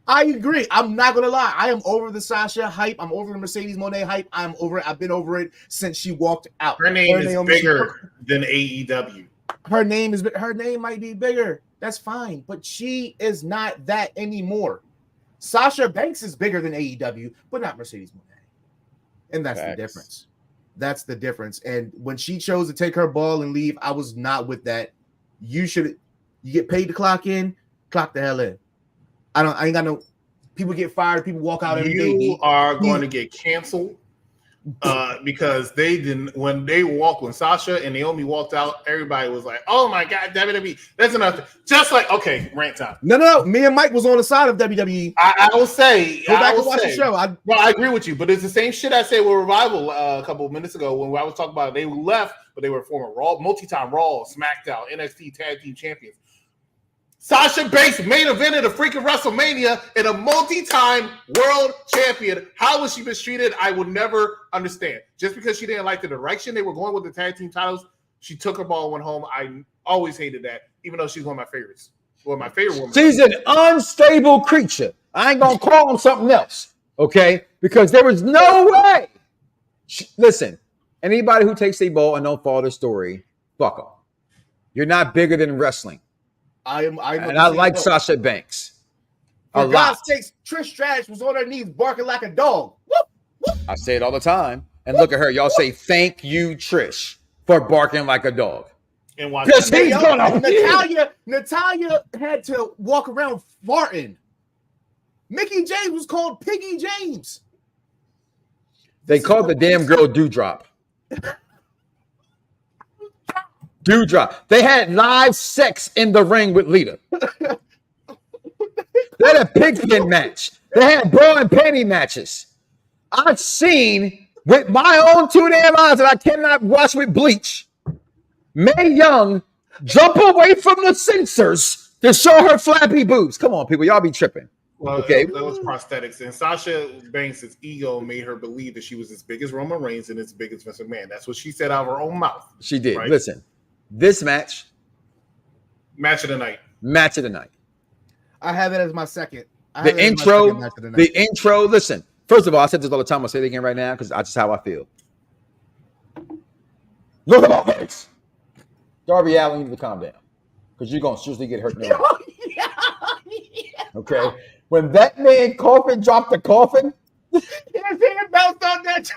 I agree. I'm not gonna lie. I am over the Sasha hype. I'm over the Mercedes Moné hype. I'm over it. I've been over it since she walked out. Her name is bigger than AEW. Her name might be bigger. That's fine, but she is not that anymore. Sasha Banks is bigger than AEW, but not Mercedes Moné, and that's the difference. That's the difference. And when she chose to take her ball and leave, I was not with that. You get paid to clock in, clock the hell in. I ain't got no people get fired, people walk out every day. You are going to get canceled because they didn't when Sasha and Naomi walked out, everybody was like, oh my god, WWE, that's enough. Just like, okay, rant time. No. Me and Mike was on the side of WWE. I will say, go back and watch the show. I agree with you, but it's the same shit I said with Revival a couple of minutes ago when I was talking about they left, but they were former Raw, multi-time Raw, SmackDown, NXT Tag Team Champions. Sasha Banks main evented a freaking WrestleMania and a multi-time world champion. How was she mistreated? I would never understand. Just because she didn't like the direction they were going with the tag team titles, she took her ball and went home. I always hated that, even though she's one of my favorites. Well, my favorite woman. She's an unstable creature. I ain't going to call him something else, okay? Because there was no way. Listen, anybody who takes a ball and don't follow the story, fuck them. You're not bigger than wrestling. I like Sasha Banks. For God's sakes, Trish Stratus was on her knees barking like a dog. Whoop, whoop. I say it all the time. And look at her. Y'all say thank you, Trish, for barking like a dog. And watch Natalia had to walk around farting. Mickey James was called Piggy James. They called the damn girl Dewdrop. Dewdrop. They had live sex in the ring with Lita. They had a pigpen match. They had bra and panty matches. I've seen with my own 2 damn eyes that I cannot watch with bleach. Mae Young jump away from the censors to show her flappy boobs. Come on, people. Y'all be tripping. Well, okay. That was prosthetics. And Sasha Banks' ego made her believe that she was as big as Roman Reigns and as big as Vince McMahon. That's what she said out of her own mouth. She did. Right? Listen. This match of the night. match of the night. I have it as my second. The intro. Listen, first of all, I said this all the time. I'll say it again right now because that's just how I feel. Look at my face. Darby Allin, you need to calm down because you're going to seriously get hurt. Okay? When that man Coffin dropped the coffin, his hand bounced on that.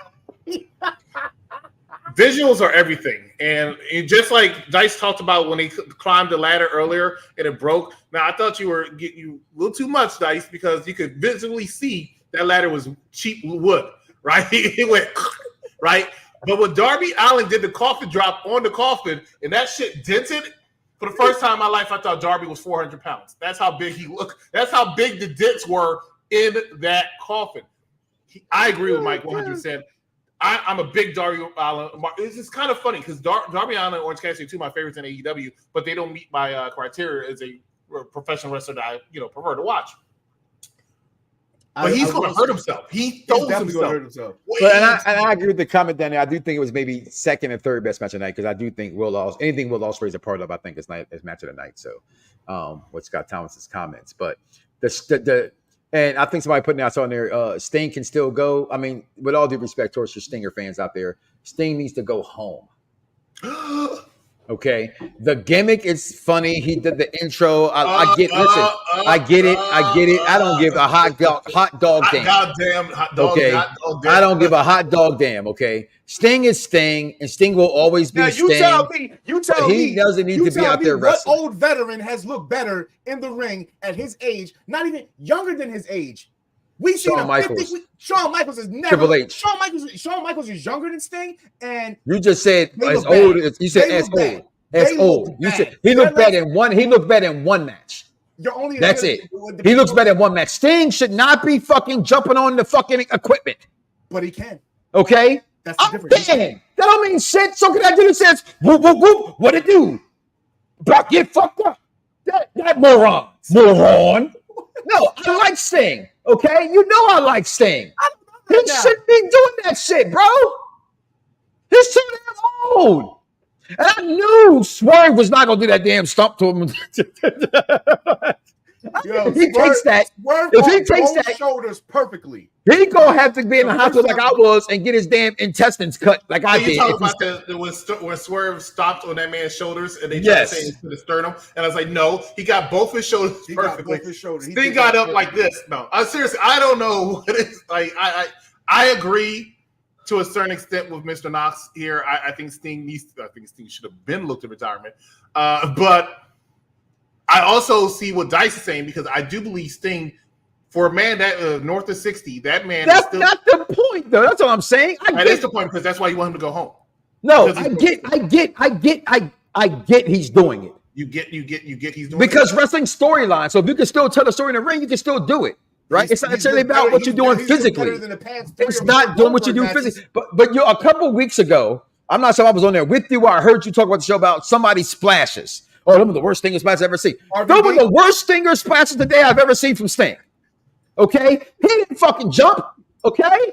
Visuals are everything. And just like Dice talked about when he climbed the ladder earlier and it broke. Now, I thought you were getting a little too much, Dice, because you could visually see that ladder was cheap wood, right? It went, right? But when Darby Allin did the coffin drop on the coffin and that shit dented, for the first time in my life, I thought Darby was 400 pounds. That's how big he looked. That's how big the dents were in that coffin. I agree with Mike 100%. I'm a big Darby Allin. It's just kind of funny because Darby Allin and Orange Cassidy are two of my favorites in AEW, but they don't meet my criteria as a professional wrestler that I prefer to watch. But he's going to hurt himself. He's definitely going to hurt himself. And I agree with the comment, Danny. I do think it was maybe second and third best match of the night because I do think anything Will Ospreay is a part of, I think is match of the night. So, with Scott Thomas's comments, but and I think somebody putting out on there, Sting can still go. I mean, with all due respect towards your Stinger fans out there, Sting needs to go home. Okay, the gimmick is funny. He did the intro. I get it. I don't give a hot dog damn. Goddamn hot dog. Okay, I don't give a hot dog damn. Okay, Sting is Sting, and Sting will always be Sting. You tell me. He doesn't need to be out there wrestling. What old veteran has looked better in the ring at his age? Not even younger than his age. We've seen Shawn Michaels. Shawn Michaels is never. Triple H. Shawn Michaels is younger than Sting, and you just said as old. You said as old. As old. You said he looked better in one. He looked better in one match. That's it. He looks better in one match. Sting should not be fucking jumping on the fucking equipment. But he can. Okay. That's the difference. That don't mean shit. So can I do this? Says whoop whoop whoop. What it do? About get fucked up. That moron. No, I like Sting. Okay, you know I like Sting. He shouldn't be doing that shit, bro. He's too damn old. And I knew Swerve was not gonna do that damn stump to him. If he takes that shoulders perfectly, he gonna have to be in the hospital like I was and get his damn intestines cut like I did. You talking about when Swerve stopped on that man's shoulders and they tried to say it to the sternum, and I was like, no, he got both his shoulders perfectly. Sting got up like this. No, seriously, I don't know what it's like. I agree. To a certain extent with Mr. Knox here, I think Sting should have been looked at retirement. But I also see what Dice is saying because I do believe Sting, for a man that north of 60, that man that's not the point, though. That's all I'm saying. That is the point because that's why you want him to go home. No, I get he's doing it. You get he's doing because wrestling storyline. So if you can still tell the story in the ring, you can still do it. Right, it's not necessarily about what you're doing physically. It's not doing what you do physically. But you a couple weeks ago, I'm not sure I was on there with you. Where I heard you talk about the show about somebody splashes. Oh, them are the worst Stinger splashes I've ever seen. Those were the worst Stinger splashes today I've ever seen from Sting. Okay, he didn't fucking jump. Okay.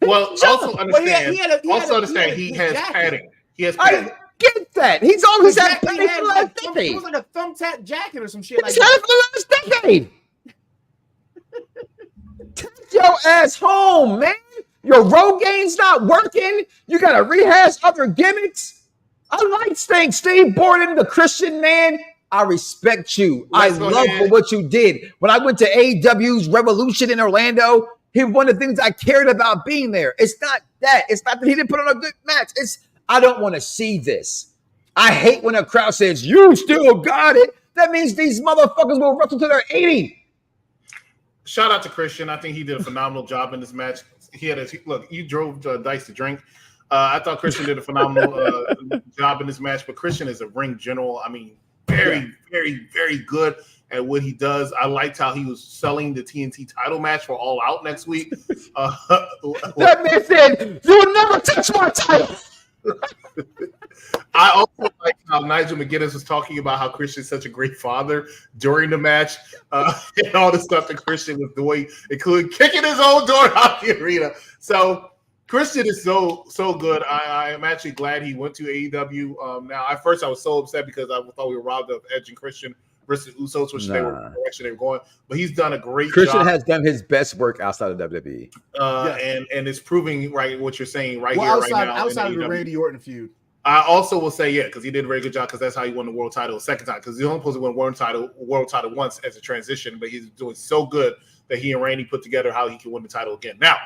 Well, also understand. He has padding. He has padding. I get that. He's always had padding for the last decade. It was like a thumbtack jacket or some shit like that. He's had it for the last decade. Take your ass home, man. Your road game's not working. You got to rehash other gimmicks. I like Sting. Steve Borden, the Christian man. I respect you. I love for what you did. When I went to AEW's Revolution in Orlando, he was one of the things I cared about being there. It's not that. It's not that he didn't put on a good match. It's I don't want to see this. I hate when a crowd says, you still got it. That means these motherfuckers will wrestle to their 80. Shout out to Christian. I think he did a phenomenal job in this match. Look, you drove Dice to drink. I thought Christian did a phenomenal job in this match, but Christian is a ring general. I mean, very, very, very good at what he does. I liked how he was selling the TNT title match for All Out next week. That man said, "You'll never touch my title." I also like how Nigel McGuinness was talking about how Christian's such a great father during the match and all the stuff that Christian was doing, including kicking his own door out the arena. So Christian is so good. I am actually glad he went to AEW. Now, at first I was so upset because I thought we were robbed of Edge and Christian versus Usos, which they were the direction they were going. But he's done a great Christian job. has done his best work outside of WWE. And it's proving right what you're saying right now. Outside of the Randy Orton feud. I also will say, because he did a very good job because that's how he won the world title the second time. Because he only supposed to win world title once as a transition, but he's doing so good that he and Randy put together how he can win the title again. Now,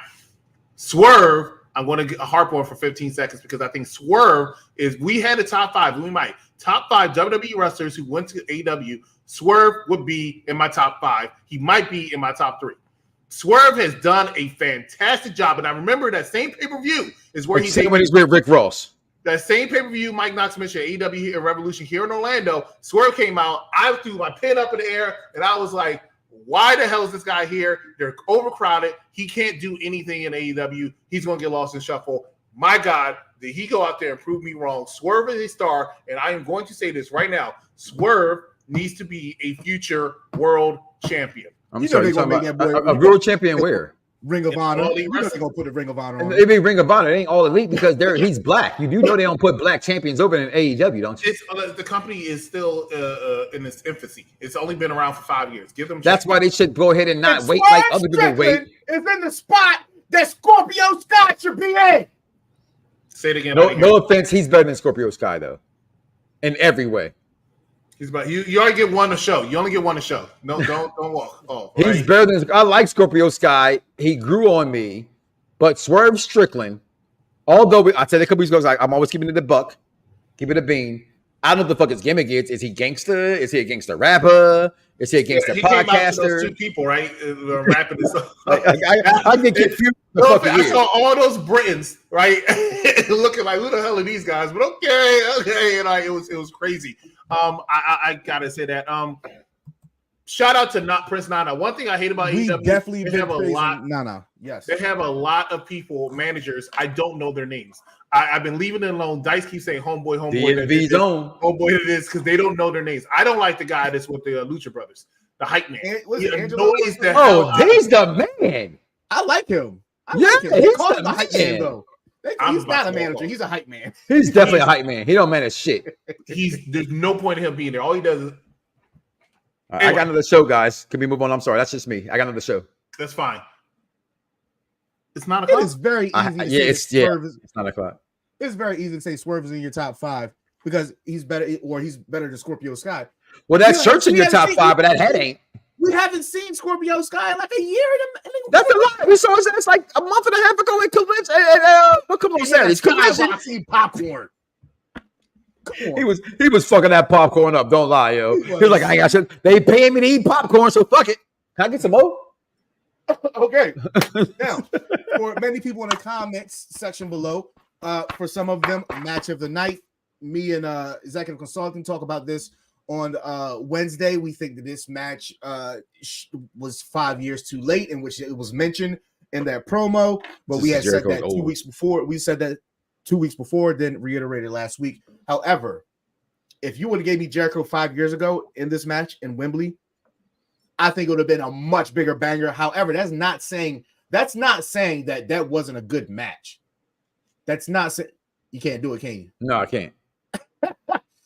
Swerve, I'm going to harp on for 15 seconds because I think Swerve is. We had a top 5. Top 5 WWE wrestlers who went to AEW. Swerve would be in my top 5. He might be in my top 3. Swerve has done a fantastic job, and I remember that same pay-per-view is where he's with Rick Ross. That same pay-per-view Mike Knox mentioned, AEW and Revolution here in Orlando, Swerve came out. I threw my pin up in the air, and I was like, why the hell is this guy here? They're overcrowded. He can't do anything in AEW. He's going to get lost in shuffle. My God, did he go out there and prove me wrong? Swerve is a star, and I am going to say this right now. Swerve needs to be a future world champion. I'm sorry, you're talking about a world champion where? Ring of Honor. They're going to put the Ring of Honor on. It be Ring of Honor. It ain't all elite because he's black. You do know they don't put black champions over in AEW, don't you? The company is still in its infancy. It's only been around for 5 years. Give them. That's why they should go ahead and not wait like other people wait. Is in the spot that Scorpio Sky should be in. Say it again. No offense, he's better than Scorpio Sky though, in every way. He's about you only get one a show. You only get one a show. No, don't walk. Oh, he's right. Better than I like Scorpio Sky. He grew on me, but Swerve Strickland. Although I said a couple weeks ago, I'm always keeping it a buck, keep it a bean. I don't know what the fuck his gimmick is. Is he gangster? Is he a gangster rapper? Is he a gangster podcaster? Came out to those 2 people, right? Rapping and stuff. I get confused. I saw all those Britons, right, looking like who the hell are these guys? But okay, and it was crazy. I gotta say that. Shout out to Prince Nana. One thing I hate about AEW, definitely they have a lot. Nana, yes, they have a lot of people, managers. I don't know their names. I've been leaving it alone. Dice keeps saying homeboy. DNV zone. Homeboy it is because they don't know their names. I don't like the guy that's with the Lucha Brothers, the hype man. He annoys the hell out. He's the man. I like him. He's the hype man though. He's not a manager. He's a hype man. He's definitely a hype man. He don't manage shit. There's no point in him being there. All he does is. Anyway. I got another show, guys. Can we move on? I'm sorry. That's just me. I got another show. That's fine. It's not o'clock. It's very easy. It's 9 o'clock. It's very easy to say Swerve is in your top 5 because he's better than Scorpio Sky. Well, that shirt's in your top 5, but that head ain't. We haven't seen Scorpio Sky in like a year. That's a lot. We saw his ass like a month and a half ago in Collision. What come on Saturdays? Collision. I see popcorn. Come on. He was fucking that popcorn up. Don't lie, yo. He was like, I got shit. They paying me to eat popcorn, so fuck it. Can I get some more? Okay. Now, for many people in the comments section below, for some of them, match of the night. Me and Executive Consulting talk about this on Wednesday. We think that this match was 5 years too late, in which it was mentioned in that promo. But we had said that 2 weeks before. We said that 2 weeks before, then reiterated last week. However, if you would have gave me Jericho 5 years ago in this match in Wembley, I think it would have been a much bigger banger. However, that's not saying that wasn't a good match. That's not saying you can't do it, can you? No, I can't.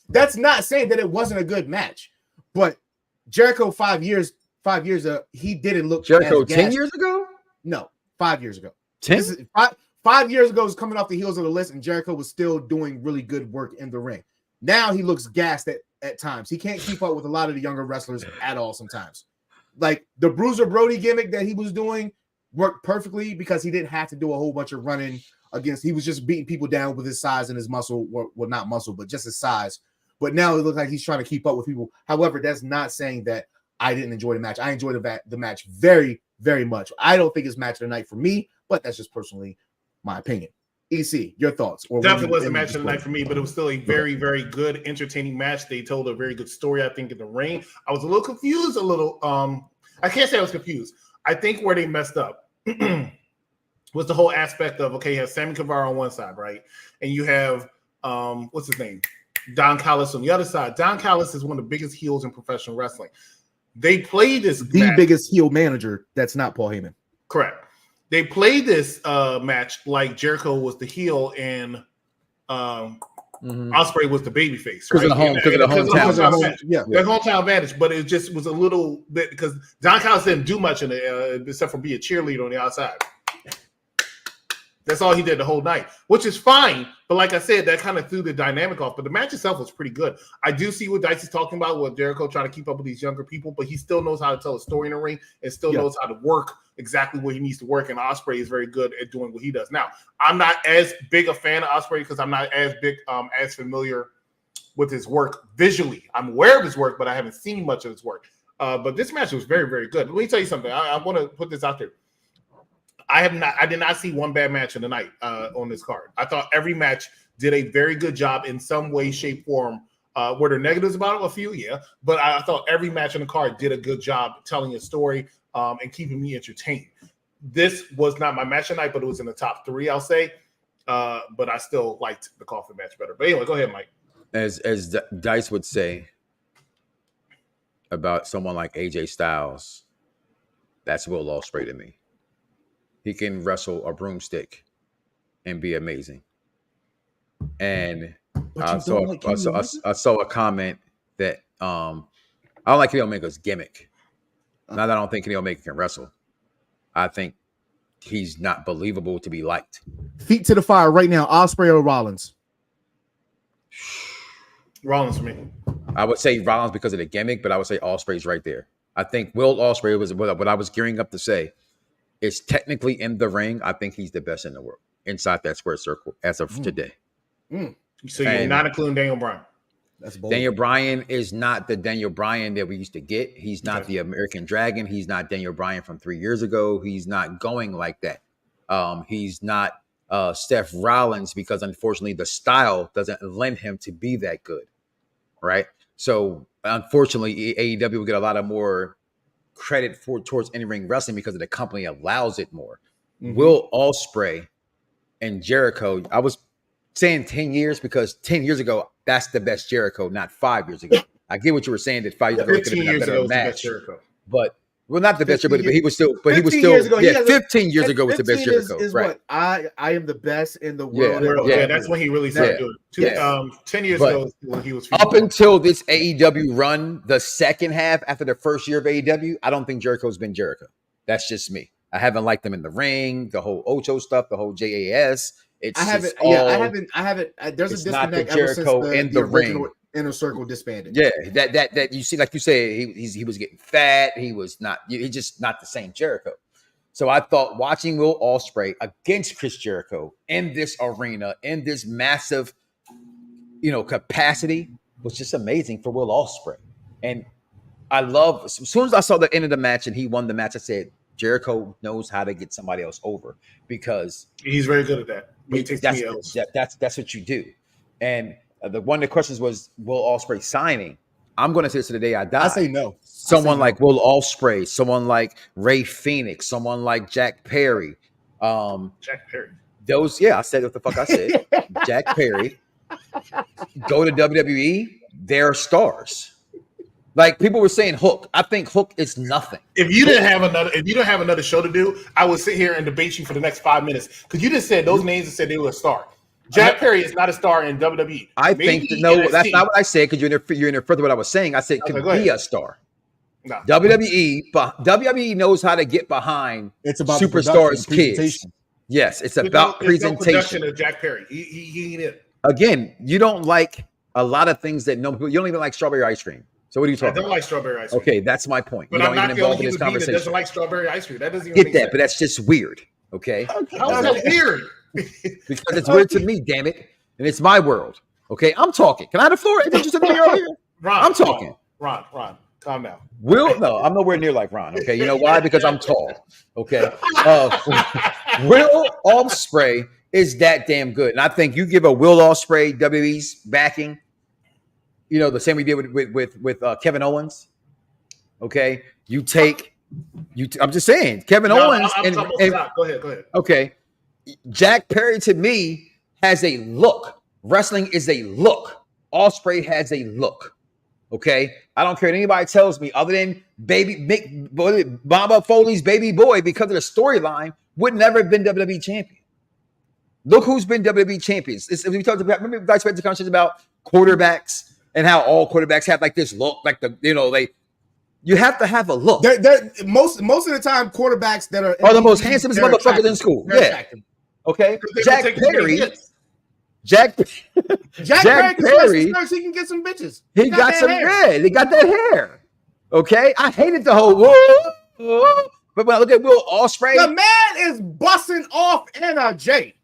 That's not saying that it wasn't a good match. But Jericho 5 years, he didn't look. Jericho 10 years ago? No, 5 years ago. 10? 5 years ago is coming off the heels of the list, and Jericho was still doing really good work in the ring. Now he looks gassed at times. He can't keep up with a lot of the younger wrestlers at all sometimes. Like the Bruiser Brody gimmick that he was doing worked perfectly because he didn't have to do a whole bunch of running against. He was just beating people down with his size and his muscle. Well, not muscle, but just his size. But now it looks like he's trying to keep up with people. However, that's not saying that I didn't enjoy the match. I enjoyed the match very, very much. I don't think it's match of the night for me, but that's just personally my opinion. EC, your thoughts? Or definitely wasn't match of the night for me, but it was still a very, very good, entertaining match. They told a very good story, I think, in the ring. I was a little confused, I can't say I was confused. I think where they messed up was the whole aspect of, okay, you have Sammy Guevara on one side, right? And you have, what's his name? Don Callis on the other side. Don Callis is one of the biggest heels in professional wrestling. They played this the biggest heel manager that's not Paul Heyman. Correct. They played this match like Jericho was the heel in Ospreay was the babyface, because of the hometown. That hometown advantage. But it just was a little bit because Don Callis didn't do much in the except for be a cheerleader on the outside. That's all he did the whole night, which is fine. But like I said, that kind of threw the dynamic off. But the match itself was pretty good. I do see what Dice is talking about with Jericho trying to keep up with these younger people, but he still knows how to tell a story in the ring and still knows how to work exactly what he needs to work. And Ospreay is very good at doing what he does. Now, I'm not as big a fan of Ospreay because I'm not as big, as familiar with his work visually. I'm aware of his work, but I haven't seen much of his work. But this match was very, very good. Let me tell you something. I want to put this out there. I did not see one bad match in the night on this card. I thought every match did a very good job in some way, shape, form. Were there negatives about it? A few, yeah. But I thought every match on the card did a good job telling a story and keeping me entertained. This was not my match tonight, but it was in the top 3, I'll say. But I still liked the Coffin match better. But anyway, go ahead, Mike. As Dice would say about someone like AJ Styles, that's Will Ospreay to me. He can wrestle a broomstick and be amazing. And I saw a comment that I don't like Kenny Omega's gimmick. Not that I don't think Kenny Omega can wrestle. I think he's not believable to be liked. Feet to the fire right now. Ospreay or Rollins? Rollins for me. I would say Rollins because of the gimmick, but I would say Ospreay's right there. I think Will Ospreay was what I was gearing up to say. Is technically in the ring. I think he's the best in the world inside that square circle as of today. So you're not including Daniel Bryan. That's bold. Daniel Bryan is not the Daniel Bryan that we used to get. He's not the American Dragon. He's not Daniel Bryan from 3 years ago. He's not going like that. He's not Seth Rollins because unfortunately the style doesn't lend him to be that good. Right. So unfortunately, AEW will get a lot of more credit towards in-ring wrestling because the company allows it more. Will Ospreay and Jericho, I was saying 10 years because 10 years ago, that's the best Jericho, not 5 years ago. I get what you were saying that 5 years ago, it could have been a better match. But well, not the best Jericho, but he was still, 15 years ago was the best Jericho. Is right. What I am the best in the world. Yeah, that's when he really started doing it. 10 years ago when he was up until this AEW run, the second half after the first year of AEW, I don't think Jericho's been Jericho. That's just me. I haven't liked him in the ring, the whole Ocho stuff, the whole JAS. I haven't. There's a disconnect ever since the ring. Inner Circle disbanded. Yeah, that you see, like you say, he was getting fat. He was not. He's just not the same Jericho. So I thought watching Will Ospreay against Chris Jericho in this arena, in this massive, capacity, was just amazing for Will Ospreay. And I love. As soon as I saw the end of the match and he won the match, I said Jericho knows how to get somebody else over because he's very good at that. He takes me else. That's what you do. And one of the questions was Will Ospreay signing. I'm going to say this to the day I die. I say no. Someone like Will Ospreay, someone like Ray Phoenix, someone like Jack Perry. Jack Perry. I said what the fuck I said. Jack Perry. Go to WWE. They're stars. Like people were saying Hook. I think Hook is nothing. If you don't have another show to do, I would sit here and debate you for the next 5 minutes because you just said those names and said they were a star. Jack Perry is not a star in WWE. I think that's not what I said because you're in further what I was saying. I said can be a star. No. WWE knows how to get behind superstars' kids. Yes, it's about presentation. No production of Jack Perry. He ain't it. Again, you don't like a lot of things that no people. You don't even like strawberry ice cream. So what are you talking about? I don't like strawberry ice cream. Okay, that's my point. But I'm not the only human being that doesn't like strawberry ice cream. That doesn't even get that, but that's just weird. Okay, how is that weird? Because it's weird to me, damn it, and it's my world. Okay, I'm talking. Can I have the floor? Did you say me earlier? Ron, I'm talking. Ron, calm down. No, I'm nowhere near like Ron. Okay, you know why? Because I'm tall. Okay, Will Ospreay is that damn good, and I think you give a Will Ospreay WWE's backing. The same we did with Kevin Owens. Okay, I'm just saying Kevin Owens. Go ahead. Okay. Jack Perry to me has a look. Wrestling is a look. Ospreay has a look. Okay, I don't care what anybody tells me other than Baba Foley's baby boy because of the storyline would never have been WWE champion. Look who's been WWE champions. We talked about, remember Dice had the conversation about quarterbacks and how all quarterbacks have like this look, like you have to have a look. They're most of the time quarterbacks that are the most handsomest motherfuckers in school. They're Yeah. attractive. Okay. Jack Perry. Jack Perry, Perry, he can get some bitches. he got some hair. He got that hair. Okay. I hated the whole whoa. But when I look at Will Ospreay, the man is busting off Anna J.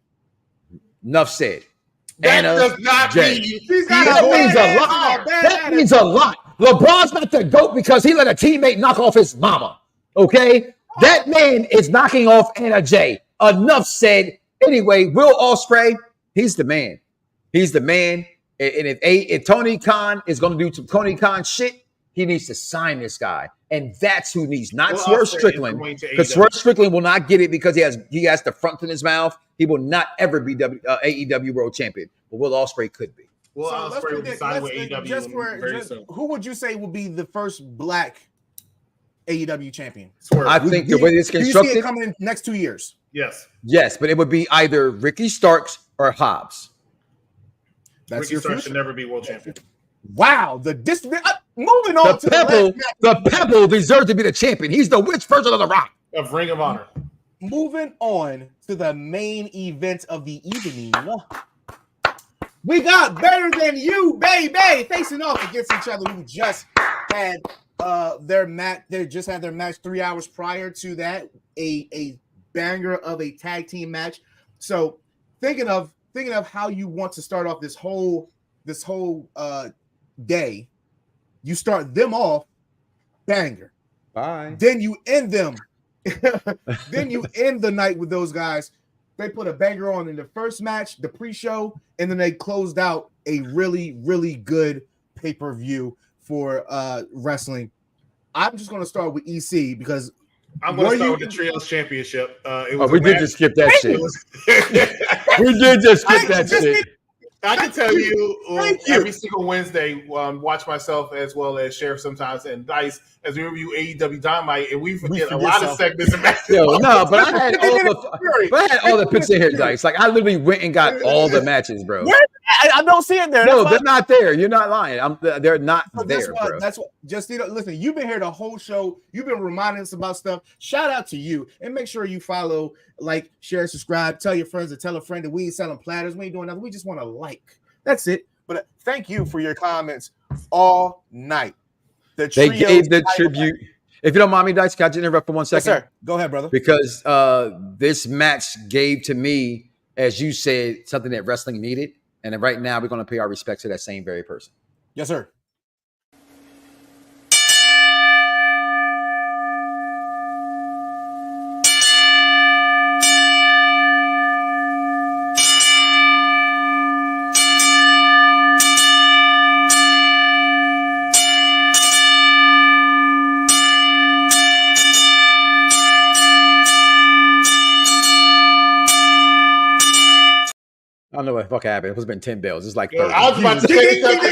Enough said. That Anna does not J. mean That means a lot. LeBron's not the GOAT because he let a teammate knock off his mama. Okay? That man is knocking off Anna J. Enough said. Anyway, Will Ospreay, he's the man. He's the man. And if Tony Khan is going to do some Tony Khan shit, he needs to sign this guy. And that's who needs, not Swerve Strickland. Because Swerve Strickland will not get it because he has the front in his mouth. He will not ever be AEW World Champion. But Will Ospreay could be. Well, Ospreay will be signed with AEW very soon. Who would you say will be the first black AEW champion? Swerve. I think the way it's Do you see constructed, it coming in next 2 years? Yes, but it would be either Ricky Starks or Hobbs. That's Ricky your Starks future? should never be world champion. Wow. Moving on to the Pebble deserves to be the champion. He's the witch version of the Rock. Of Ring of Honor. Moving on to the main event of the evening. We got Better Than You, baby, facing off against each other, who just had their match. They just had their match 3 hours prior to that, a banger of a tag team match. So thinking of how you want to start off this whole day, you start them off banger. Bye. Then you end them. Then you end the night with those guys. They put a banger on in the first match, the pre-show, and then they closed out a really, really good pay-per-view for wrestling. I'm just going to start with EC because I'm going to start with the Trios Championship. We did just skip that shit. We did just skip that shit. I can tell you every single Wednesday, watch myself as well as Sheriff sometimes and Dice as we review AEW Dynamite, and we forget a lot of segments and matches. Yo, no, but I had all the picks in here, Dice. Like I literally went and got all the matches, bro. I don't see it there. No, they're not there. You're not lying. They're not there, bro. That's what. Just listen. You've been here the whole show. You've been reminding us about stuff. Shout out to you, and make sure you follow, like, share, subscribe, tell your friends, and tell a friend that we ain't selling platters. We ain't doing nothing. We just want to like. That's it. But thank you for your comments all night. They gave the tribute. If you don't mind me, Dice, can I just interrupt for 1 second? Yes, sir. Go ahead, brother. Because this match gave to me, as you said, something that wrestling needed. And then right now, we're going to pay our respects to that same very person. Yes, sir. I don't know what the fuck happened. It was been 10 bells. It's like 30. I was about to say something.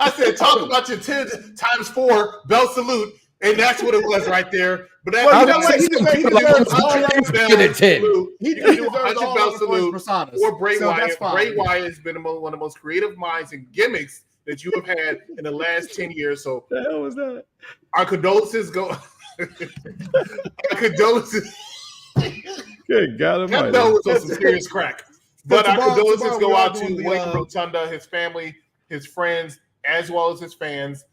I said, talk about your 10 times 4 bell salute, and that's what it was right there. But that's he deserves all bell salute or Bray Wyatt. Bray Wyatt has been one of the most creative minds and gimmicks that you have had in the last 10 years. So the hell was that? Our condolences go. Our condolences. Good God, that was on some serious crack. But our condolences go out to William Rotunda, his family, his friends, as well as his fans.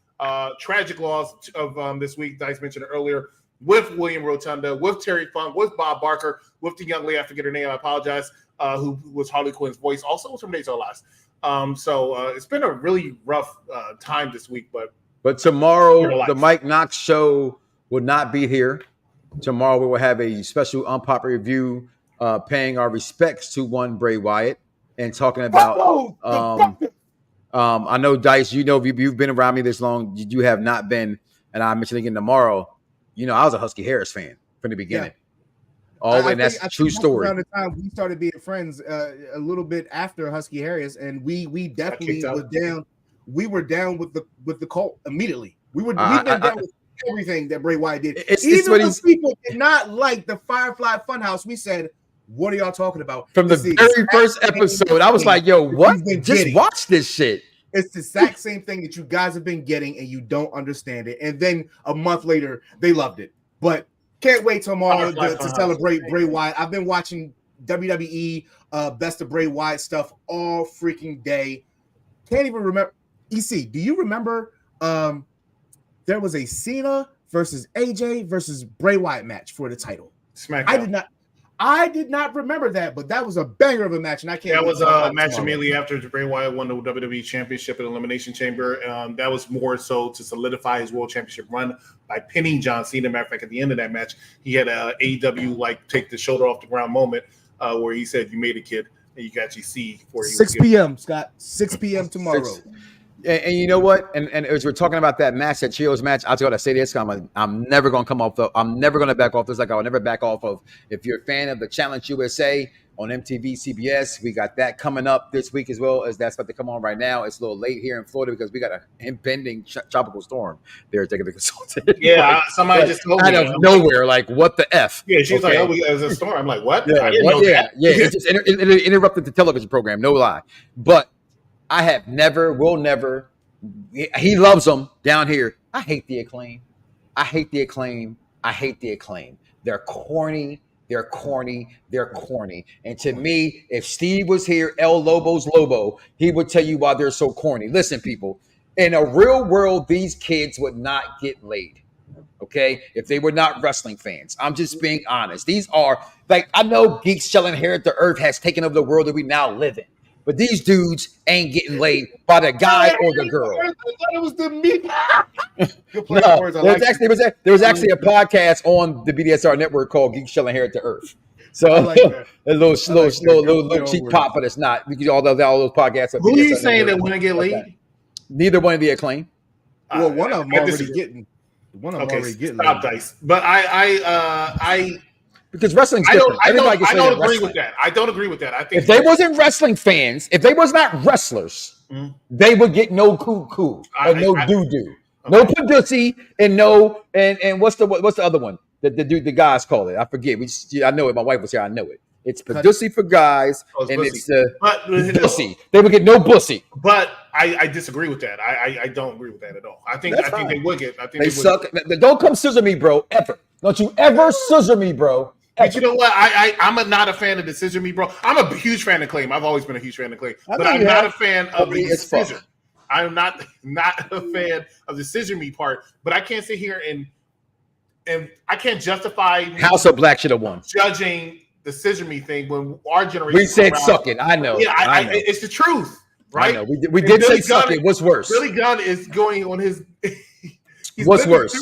Tragic loss of this week, Dice mentioned earlier, with William Rotunda, with Terry Funk, with Bob Barker, with the young lady, I forget her name, I apologize, who was Harley Quinn's voice, also from Days of Our Lives. So it's been a really rough time this week. But tomorrow, the Mike Knox show will not be here. Tomorrow we will have a special unpopular review, paying our respects to one Bray Wyatt and talking about. I know Dice, you know, you've been around me this long. You have not been, and I mentioned again tomorrow. You know, I was a Husky Harris fan from the beginning. Yeah. And that's a true story. Around the time we started being friends, a little bit after Husky Harris, and we definitely was down. We were down with the cult immediately. We've been down with. everything that Bray Wyatt did. It's Even what when people did not like the Firefly Funhouse, we said, "What are y'all talking about?" From the very first episode, I was like, "Yo, what? Just watch this shit." It's the exact same thing that you guys have been getting, and you don't understand it. And then a month later, they loved it. But can't wait tomorrow to celebrate Bray Wyatt. I've been watching WWE Best of Bray Wyatt stuff all freaking day. Can't even remember. EC, do you remember there was a Cena versus AJ versus Bray Wyatt match for the title? SmackDown. I did not remember that, but that was a banger of a match, and I can't. That was a match immediately after Bray Wyatt won the WWE Championship at Elimination Chamber. That was more so to solidify his World Championship run by pinning John Cena. Matter of fact, at the end of that match, he had a AEW like take the shoulder off the ground moment where he said, "You made it, kid," and you can actually see where he 6 p.m. Scott, 6 p.m. tomorrow. And you know what? And as we're talking about that match, that trios match, I was going to say this. I'm never going to come off. I'm never going to back off this. Like I will never back off of. If you're a fan of the Challenge USA on MTV, CBS, we got that coming up this week as well as that's about to come on right now. It's a little late here in Florida because we got an impending tropical storm. They're taking the consultant. Yeah, somebody just told me out of nowhere. Like what the f? Yeah, she's like, "Oh, there's a storm." I'm like, "What?" Yeah, it just it interrupted the television program. No lie, but. I have never, will never. He loves them down here. I hate the Acclaim. I hate the Acclaim. I hate the Acclaim. They're corny. They're corny. They're corny. And to me, if Steve was here, El Lobo's Lobo, he would tell you why they're so corny. Listen, people, in a real world, these kids would not get laid. Okay, if they were not wrestling fans, I'm just being honest. These are like I know geeks selling hair at the earth has taken over the world that we now live in. But these dudes ain't getting laid by the guy or the girl. I thought it was the meat. There was actually a podcast on the BDSR network called Geek Shelling Hair at the Earth. So like a little cheap pop, but it's not. Because all those podcasts. Who are you saying that wouldn't get laid? Neither one of the Acclaim. Well, one of them already getting. One of them already getting. Stop dice. But I because wrestling's different. I don't agree with that. I don't agree with that. I think if they wasn't wrestling fans, if they was not wrestlers, they would get no coo-coo or no doo-doo. No pussy and no and what's the other one? The guys call it. I forget. I know it. My wife was here. I know it. It's pussy for guys, and it's pussy. They would get no pussy. But I disagree with that. I don't agree with that at all. I think they would get. I think they suck. Don't come scissor me, bro. Ever. Don't you ever scissor me, bro. But you know what? I'm not a fan of the scissor me, bro. I'm a huge fan of Acclaim. I've always been a huge fan of Acclaim, but I'm not a fan of the scissor. I'm not a fan of the scissor me part. But I can't sit here and I can't justify House of Black should have won judging the scissor me thing when our generation. We said suck it. I know. Yeah, I know. It's the truth, right? I know. We did say suck it. What's worse? Billy Gunn is going on his. What's worse?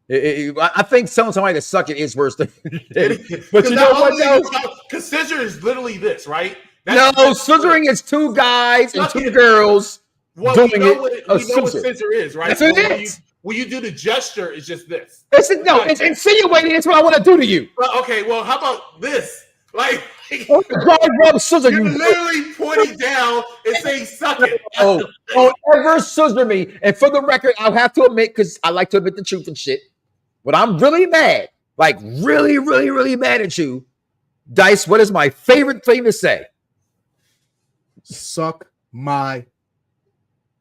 I think somebody to suck it is worse than. But you know what? Though? Because scissor is literally this, right? Scissoring is two guys and two girls doing it. We know what scissor is, right? That's what it is. When you do the gesture, it's just this. It's insinuating. It's what I want to do to you. Well, how about this? Like, you literally pointing down and saying "suck it." Don't ever scissor me. And for the record, I'll have to admit, because I like to admit the truth and shit. When I'm really mad, like really, really, really mad at you, Dice, what is my favorite thing to say? Suck my.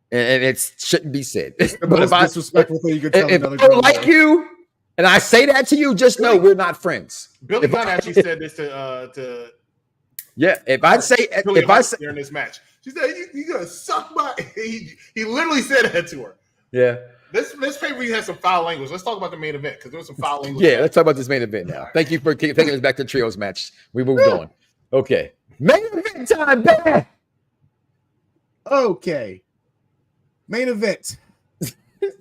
And it shouldn't be said. The most disrespectful thing you could tell another girl. If I don't like you, and I say that to you, just know we're not friends. Billy Gunn actually said this to yeah. If I say during this match, she said you gonna suck my. He literally said that to her. Yeah. This pay-per-view has some foul language. Let's talk about the main event because there was some foul language. Yeah, let's talk about this main event now. Thank you for taking us back to the trios match. We moved on. Okay, main event time, baby. Okay, main event.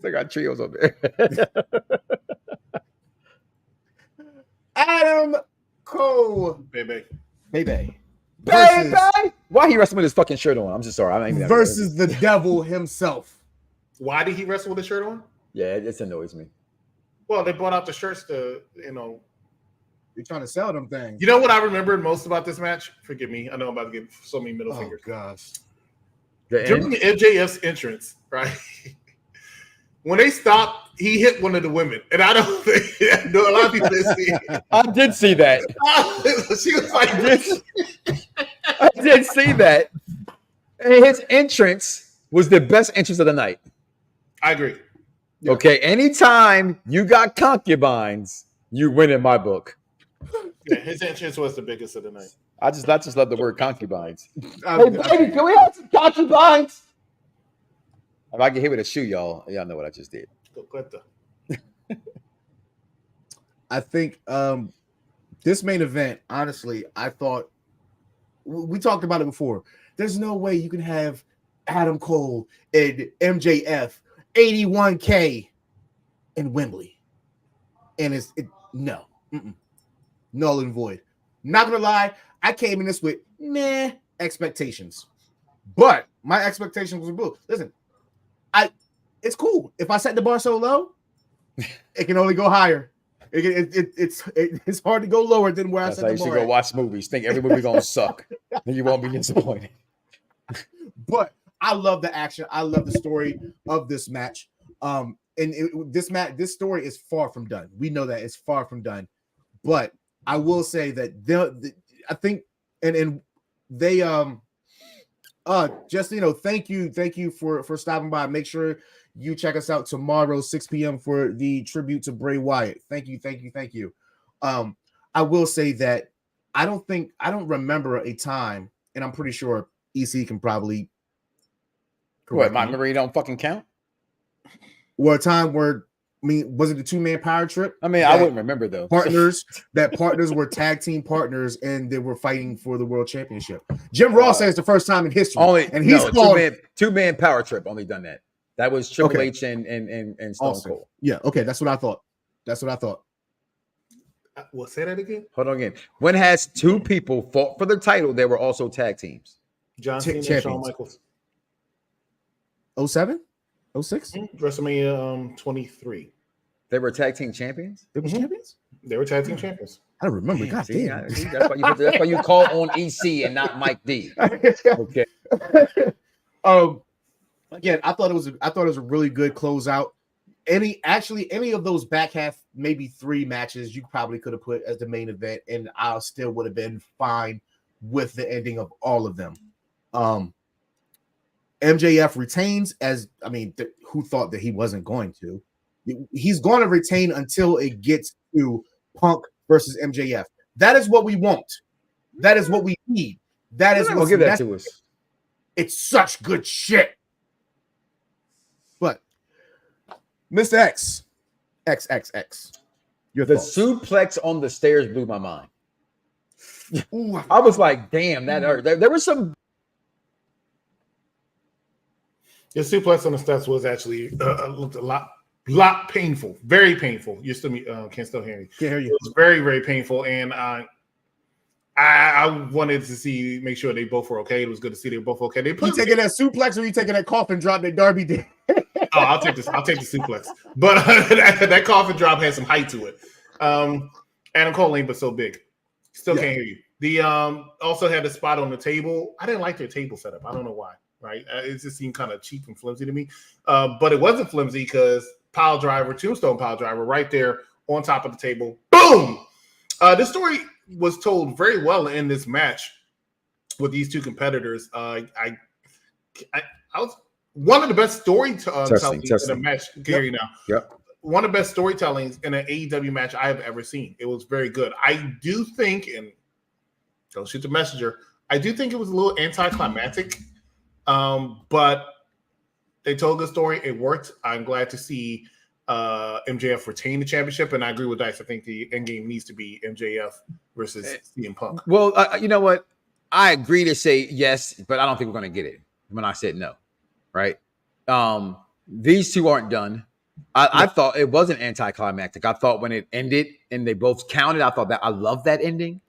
I got trios over there. Adam Cole, baby. Why he wrestling with his fucking shirt on? I'm just sorry. I'm not even versus the devil himself. Why did he wrestle with the shirt on? Yeah, it just annoys me. Well, they brought out the shirts to, You're trying to sell them things. You know what I remember most about this match? Forgive me. I know I'm about to get so many middle fingers. Gosh. During MJF's entrance, right? when they stopped, he hit one of the women, and I don't think a lot of people didn't see it. I did see that. She was like, I did see that. And his entrance was the best entrance of the night. I agree. Yeah. Okay, anytime you got concubines, you win in my book. Yeah, his entrance was the biggest of the night. I just love the word concubines. Hey, baby, can we have some concubines? If I get hit with a shoe, y'all know what I just did. I think this main event, honestly, I thought we talked about it before. There's no way you can have Adam Cole and MJF 81K in Wembley, and no, null and void. Not gonna lie, I came in this with meh expectations, but my expectations were blue. Listen, it's cool if I set the bar so low, it can only go higher. It's hard to go lower than where I set the bar. You should go watch movies. Think every movie gonna suck, and you won't be disappointed. But I love the action. I love the story of this match. This story is far from done. We know that it's far from done. But I will say that I think and they just thank you for stopping by. Make sure you check us out tomorrow 6 p.m. for the tribute to Bray Wyatt. Thank you. I will say that I don't remember a time, and I'm pretty sure EC can probably correct. My memory don't fucking count. Or a time where, was it the 2-man power trip? I wouldn't remember though. Partners were tag team partners and they were fighting for the world championship. Jim Ross says it's the first time in history. He's called two-man power trip. Only done that. That was Triple H and Stone Cold. Yeah, okay, that's what I thought. Well, say that again. Hold on again. When has two people fought for the title, they were also tag teams? John Cena and Shawn Michaels. 07? 06? WrestleMania 23. They were tag team champions? They were champions? They were tag team champions. I don't remember. God damn. That's why you call on EC and not Mike D. Okay. Again, I thought it was a really good closeout. Any of those back half, maybe 3 matches, you probably could have put as the main event, and I still would have been fine with the ending of all of them. MJF retains who thought that he wasn't going to? He's going to retain until it gets to Punk versus MJF. That is what we want. That is what we need. That is what give that to us. It's such good shit. But Mr. X, the suplex on the stairs blew my mind. Ooh, I was like, damn, that hurt. There was some. The suplex on the steps was actually looked a lot painful, very painful. You still can still hear me. Can't hear you. It was very, very painful, and I wanted to make sure they both were okay. It was good to see they were both okay. You taking that suplex or you taking that coffin drop that Darby did? I'll take the suplex, but that coffin drop had some height to it. Adam Cole ain't but so big. Still can't hear you. The also had a spot on the table. I didn't like their table setup. I don't know why. Right, it just seemed kind of cheap and flimsy to me, but it wasn't flimsy because tombstone pile driver, right there on top of the table. Boom! This story was told very well in this match with these two competitors. I was one of the best storytellings in a match. Can hear you now. Yep. One of the best storytellings in an AEW match I have ever seen. It was very good. I do think, and don't shoot the messenger, I do think it was a little anticlimactic. But they told the story. It worked. I'm glad to see MJF retain the championship, and I agree with Dice. I think the end game needs to be MJF versus CM Punk. Well, you know what? I agree to say yes, but I don't think we're going to get it when I said no. Right? These two aren't done. I thought it wasn't anticlimactic. I thought when it ended and they both counted, I thought that I love that ending.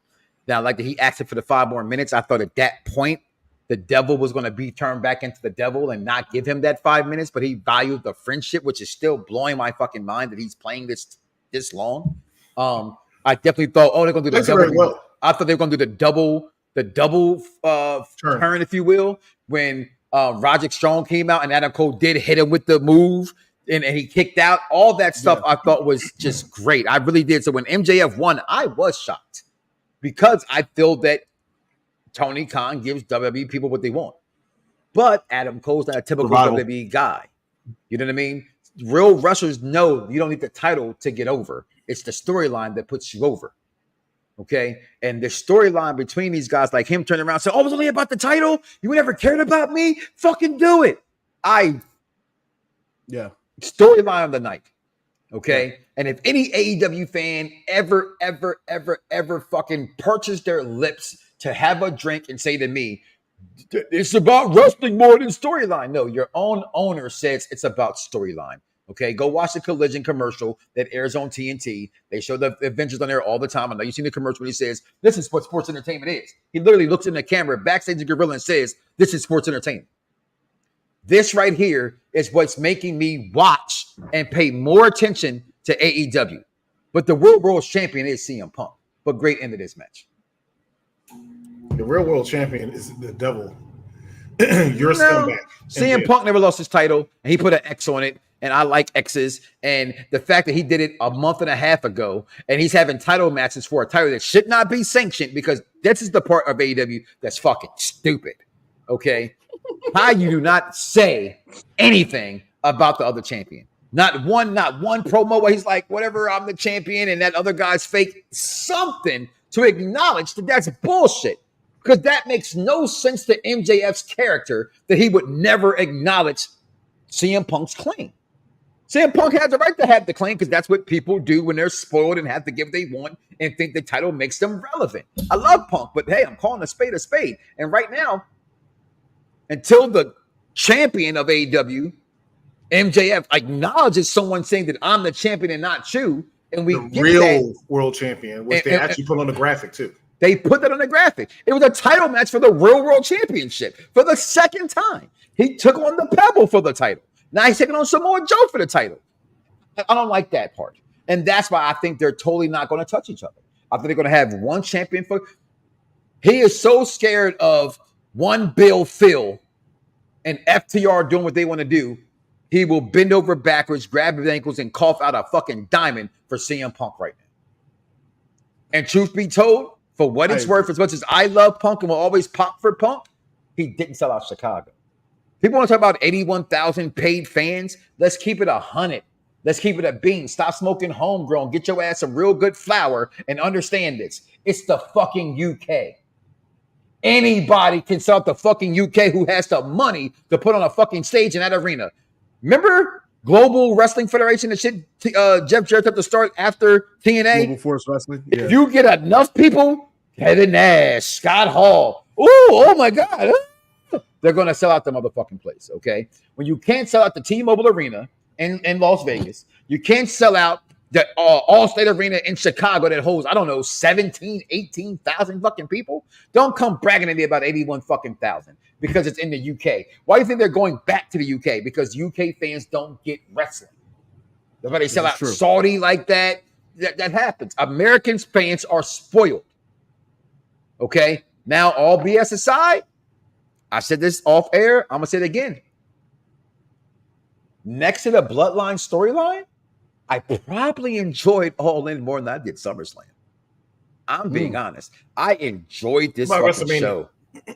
Now, like that he asked for the 5 more minutes. I thought at that point, the devil was going to be turned back into the devil and not give him that 5 minutes, but he valued the friendship, which is still blowing my fucking mind that he's playing this long. I definitely thought, they're going to do the double. Well. I thought they were going to do the double turn, if you will, when Roderick Strong came out and Adam Cole did hit him with the move and he kicked out. All that stuff I thought was just great. I really did. So when MJF won, I was shocked because I feel that Tony Khan gives WWE people what they want. But Adam Cole's not a typical WWE guy. You know what I mean? Real wrestlers know you don't need the title to get over. It's the storyline that puts you over. Okay? And the storyline between these guys, like him turning around and saying, oh, it was only about the title? You never cared about me? Fucking do it. Storyline of the night. Okay? Yeah. And if any AEW fan ever fucking purchased their lips to have a drink and say to me, it's about wrestling more than storyline. No, your own owner says it's about storyline. Okay, go watch the Collision commercial that airs on TNT. They show the Avengers on there all the time. I know you've seen the commercial when he says, this is what sports entertainment is. He literally looks in the camera backstage at Gorilla and says, this is sports entertainment. This right here is what's making me watch and pay more attention to AEW. But the World Champion is CM Punk. But great end of this match. The real world champion is the devil. You're a scumbag. CM Punk never lost his title, and he put an X on it, and I like X's. And the fact that he did it a month and a half ago, and he's having title matches for a title that should not be sanctioned, because this is the part of AEW that's fucking stupid. Okay? How you do not say anything about the other champion. Not one promo where he's like, whatever, I'm the champion, and that other guy's fake. Something to acknowledge that that's bullshit. Because that makes no sense to MJF's character that he would never acknowledge CM Punk's claim. CM Punk has the right to have the claim because that's what people do when they're spoiled and have to give what they want and think the title makes them relevant. I love Punk, but hey, I'm calling a spade a spade. And right now, until the champion of AEW, MJF, acknowledges someone saying that I'm the champion and not you, and we the real world champion, which they actually put on the graphic too. They put that on the graphic. It was a title match for the Real World Championship for the second time. He took on the Pebble for the title. Now he's taking on Samoa Joe for the title. I don't like that part. And that's why I think they're totally not going to touch each other. I think they're going to have one champion for. He is so scared of one Bill Phil and FTR doing what they want to do. He will bend over backwards, grab his ankles, and cough out a fucking diamond for CM Punk right now. And truth be told, for what it's worth, as much as I love Punk and will always pop for Punk, he didn't sell out Chicago. People want to talk about 81,000 paid fans. Let's keep it 100. Let's keep it a bean. Stop smoking homegrown. Get your ass some real good flour and understand this. It's the fucking UK. Anybody can sell out the fucking UK who has the money to put on a fucking stage in that arena. Remember Global Wrestling Federation and shit Jeff Jarrett had to start after TNA? Global Force Wrestling. Yeah. If you get enough people, Kevin Nash, Scott Hall, oh my God, they're going to sell out the motherfucking place, okay? When you can't sell out the T-Mobile Arena in Las Vegas, you can't sell out the All-State Arena in Chicago that holds, 17, 18,000 fucking people. Don't come bragging to me about 81 fucking thousand because it's in the UK. Why do you think they're going back to the UK? Because UK fans don't get wrestling. That's why they sell out Saudi like that. That happens. Americans fans are spoiled. Okay? Now, all BS aside, I said this off air. I'm going to say it again. Next to the Bloodline storyline, I probably enjoyed All In more than I did SummerSlam. I'm being honest. I enjoyed this fucking show.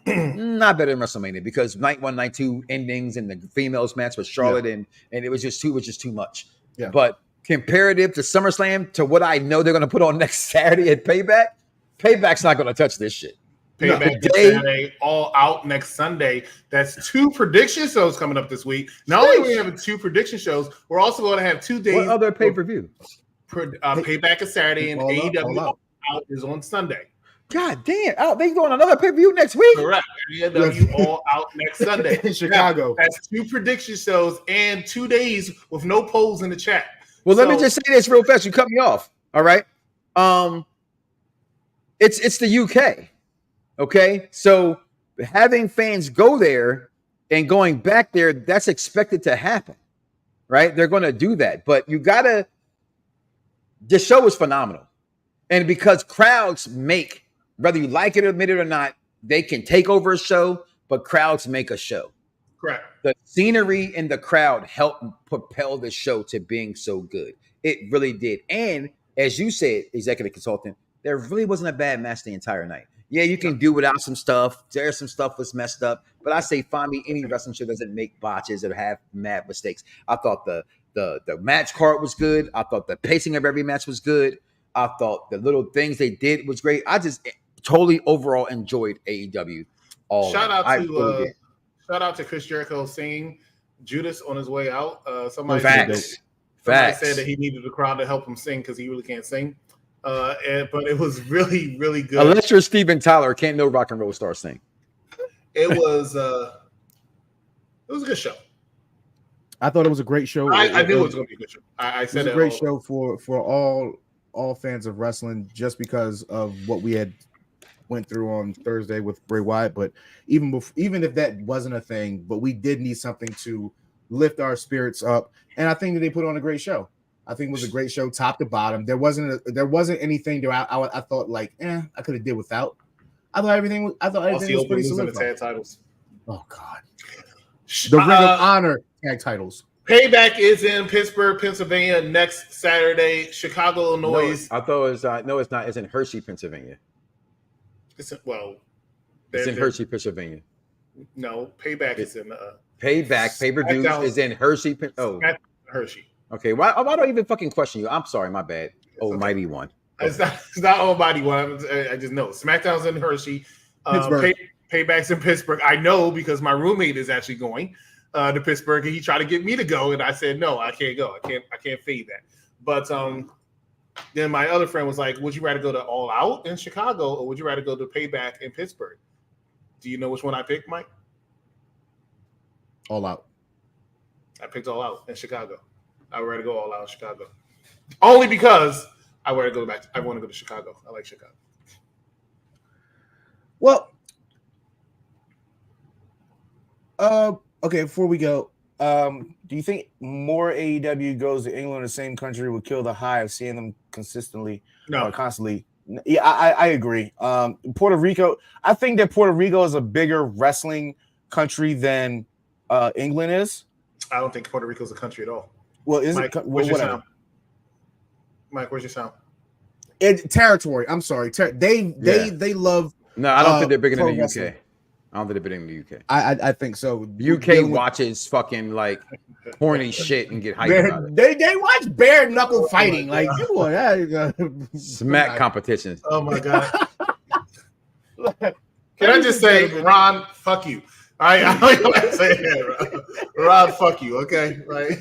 Not better than WrestleMania because night 1, night 2 endings and the females match with Charlotte and it was just too much. Yeah. But comparative to SummerSlam, to what I know they're going to put on next Saturday at Payback's not going to touch this shit. Payback Saturday, All Out next Sunday. That's 2 prediction shows coming up this week. Not only are we having 2 prediction shows, we're also going to have 2 days. What other pay-per-view? Payback is Saturday and AEW All Out is on Sunday. God damn. They doing another pay-per-view next week? Correct. AEW All Out next Sunday. In Chicago. Now, that's 2 prediction shows and 2 days with no polls in the chat. Well, let me just say this real fast. You cut me off. All right. It's the UK. Okay. So having fans go there and going back there, that's expected to happen. Right? They're going to do that. But you gotta, the show is phenomenal. And because crowds make, whether you like it or admit it or not, they can take over a show, but crowds make a show. Correct. The scenery in the crowd helped propel the show to being so good. It really did. And as you said, executive consultant, there really wasn't a bad match the entire night. Yeah, you can do without some stuff. There's some stuff was messed up, but I say find me any wrestling show doesn't make botches or have mad mistakes. I thought the match card was good. I thought the pacing of every match was good. I thought the little things they did was great. I just totally overall enjoyed AEW. Shout out to Chris Jericho singing Judas on his way out. Somebody said that he needed the crowd to help him sing because he really can't sing. But it was really, really good. Unless you're Steven Tyler, can't no rock and roll star sing. It was a good show. I thought it was a great show. I knew it was going to be a good show. I said it was a great show for all fans of wrestling, just because of what we had went through on Thursday with Bray Wyatt. But even if that wasn't a thing, but we did need something to lift our spirits up, and I think that they put on a great show. I think it was a great show, top to bottom. There wasn't anything that I thought like, I could have did without. I thought everything was pretty solidified. Tag titles. Oh God, the Ring of Honor tag titles. Payback is in Pittsburgh, Pennsylvania next Saturday. Chicago, Illinois. No, I thought it was no, it's not. It's in Hershey, Pennsylvania. It's in Hershey, Pennsylvania. No, Payback is in Payback pay-per-view is in Hershey. Hershey. Okay, why don't I even fucking question you? I'm sorry, my bad. Almighty one. It's not Almighty one. I just know SmackDown's in Hershey. Payback's in Pittsburgh. I know because my roommate is actually going to Pittsburgh, and he tried to get me to go, and I said no, I can't go. I can't fade that. But then my other friend was like, "Would you rather go to All Out in Chicago, or would you rather go to Payback in Pittsburgh?" Do you know which one I picked, Mike? All Out. I picked All Out in Chicago. I would rather go All Out in Chicago, only because I want to go to Chicago. I like Chicago. Well, okay. Before we go, do you think more AEW goes to England, the same country, would kill the high of seeing them constantly? Yeah, I agree. Puerto Rico. I think that Puerto Rico is a bigger wrestling country than England is. I don't think Puerto Rico is a country at all. Well, is Mike, it? Where's your sound? Mike, where's your sound? Territory. I'm sorry. They love. No, I don't think they're bigger than the UK. I don't think they're bigger than the UK. I think so. UK watches fucking like horny shit and get hyped about it. They watch bare knuckle fighting. Like, come on, smack competitions. Oh my god. Can I just say, Ron, fuck you. I don't want to say that, Ron, fuck you. Okay, right.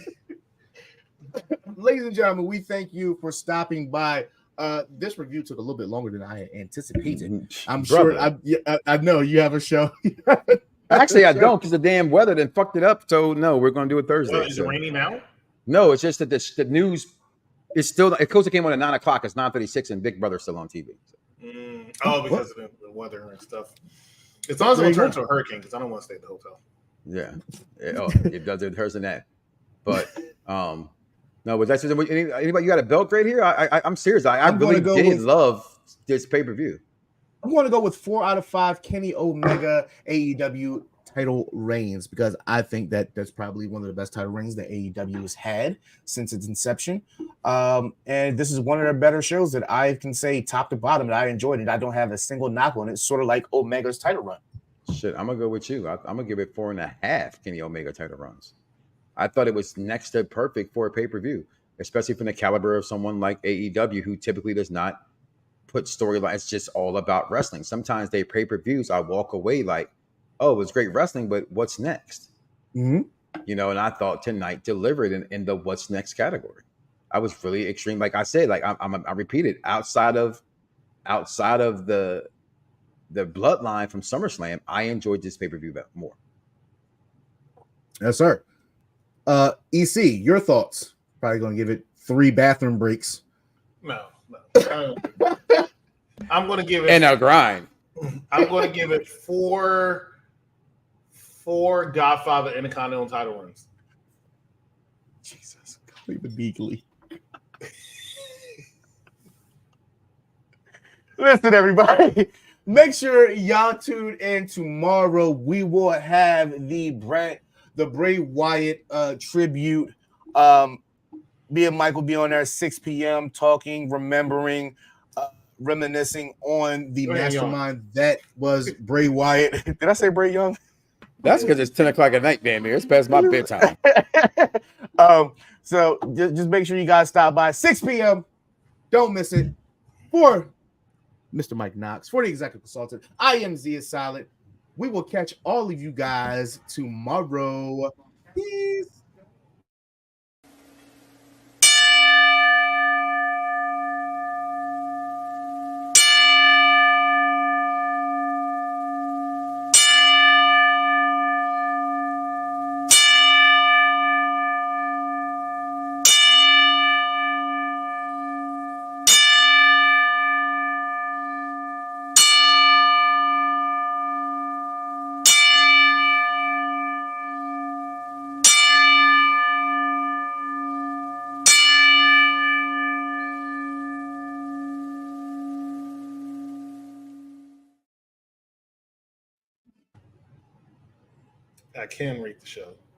Ladies and gentlemen, we thank you for stopping by. This review took a little bit longer than I had anticipated. I'm sure. I know you have a show. Actually, I don't, because the damn weather then fucked it up. So no, we're going to do it Thursday. Is it raining now? No, it's just that the news is still. It Costa came on at 9:00. It's 9:36, and Big Brother's still on TV. Because of the weather and stuff. It's also going to turn into a hurricane because I don't want to stay at the hotel. Yeah. It does it hurts than that. But no, but that's just, anybody. You got a Belgrade here? I'm serious. I really did love this pay-per-view. I'm going to go with 4 out of 5 Kenny Omega AEW title reigns, because I think that that's probably one of the best title reigns that AEW has had since its inception. And this is one of the better shows that I can say top to bottom that I enjoyed it. I don't have a single knock on it. It's sort of like Omega's title run. Shit, I'm going to go with you. I'm going to give it 4.5 Kenny Omega title runs. I thought it was next to perfect for a pay-per-view, especially from the caliber of someone like AEW, who typically does not put storylines. It's just all about wrestling. Sometimes they pay-per-views, I walk away like, oh, it was great wrestling, but what's next? Mm-hmm. And I thought tonight delivered in the what's next category. I was really extreme. Like I said, like I repeated, outside of the bloodline from SummerSlam, I enjoyed this pay-per-view more. Yes, sir. EC, your thoughts? Probably going to give it 3 bathroom breaks. No. I'm going to give it. And a grind. I'm going to give it 4 Godfather Intercontinental title runs. Jesus, leave it legally. Listen, everybody. Make sure y'all tune in tomorrow. We will have the Brett the Bray Wyatt tribute. Me and Mike will be on there at 6 p.m. talking, remembering, reminiscing on the mastermind that was Bray Wyatt. Did I say Bray Young? That's because it's 10 o'clock at night, damn near. It's past my bedtime. So just make sure you guys stop by 6 p.m. Don't miss it. For Mr. Mike Knox, for the executive consultant, I am Zia Solid. We will catch all of you guys tomorrow. Peace. I can rate the show.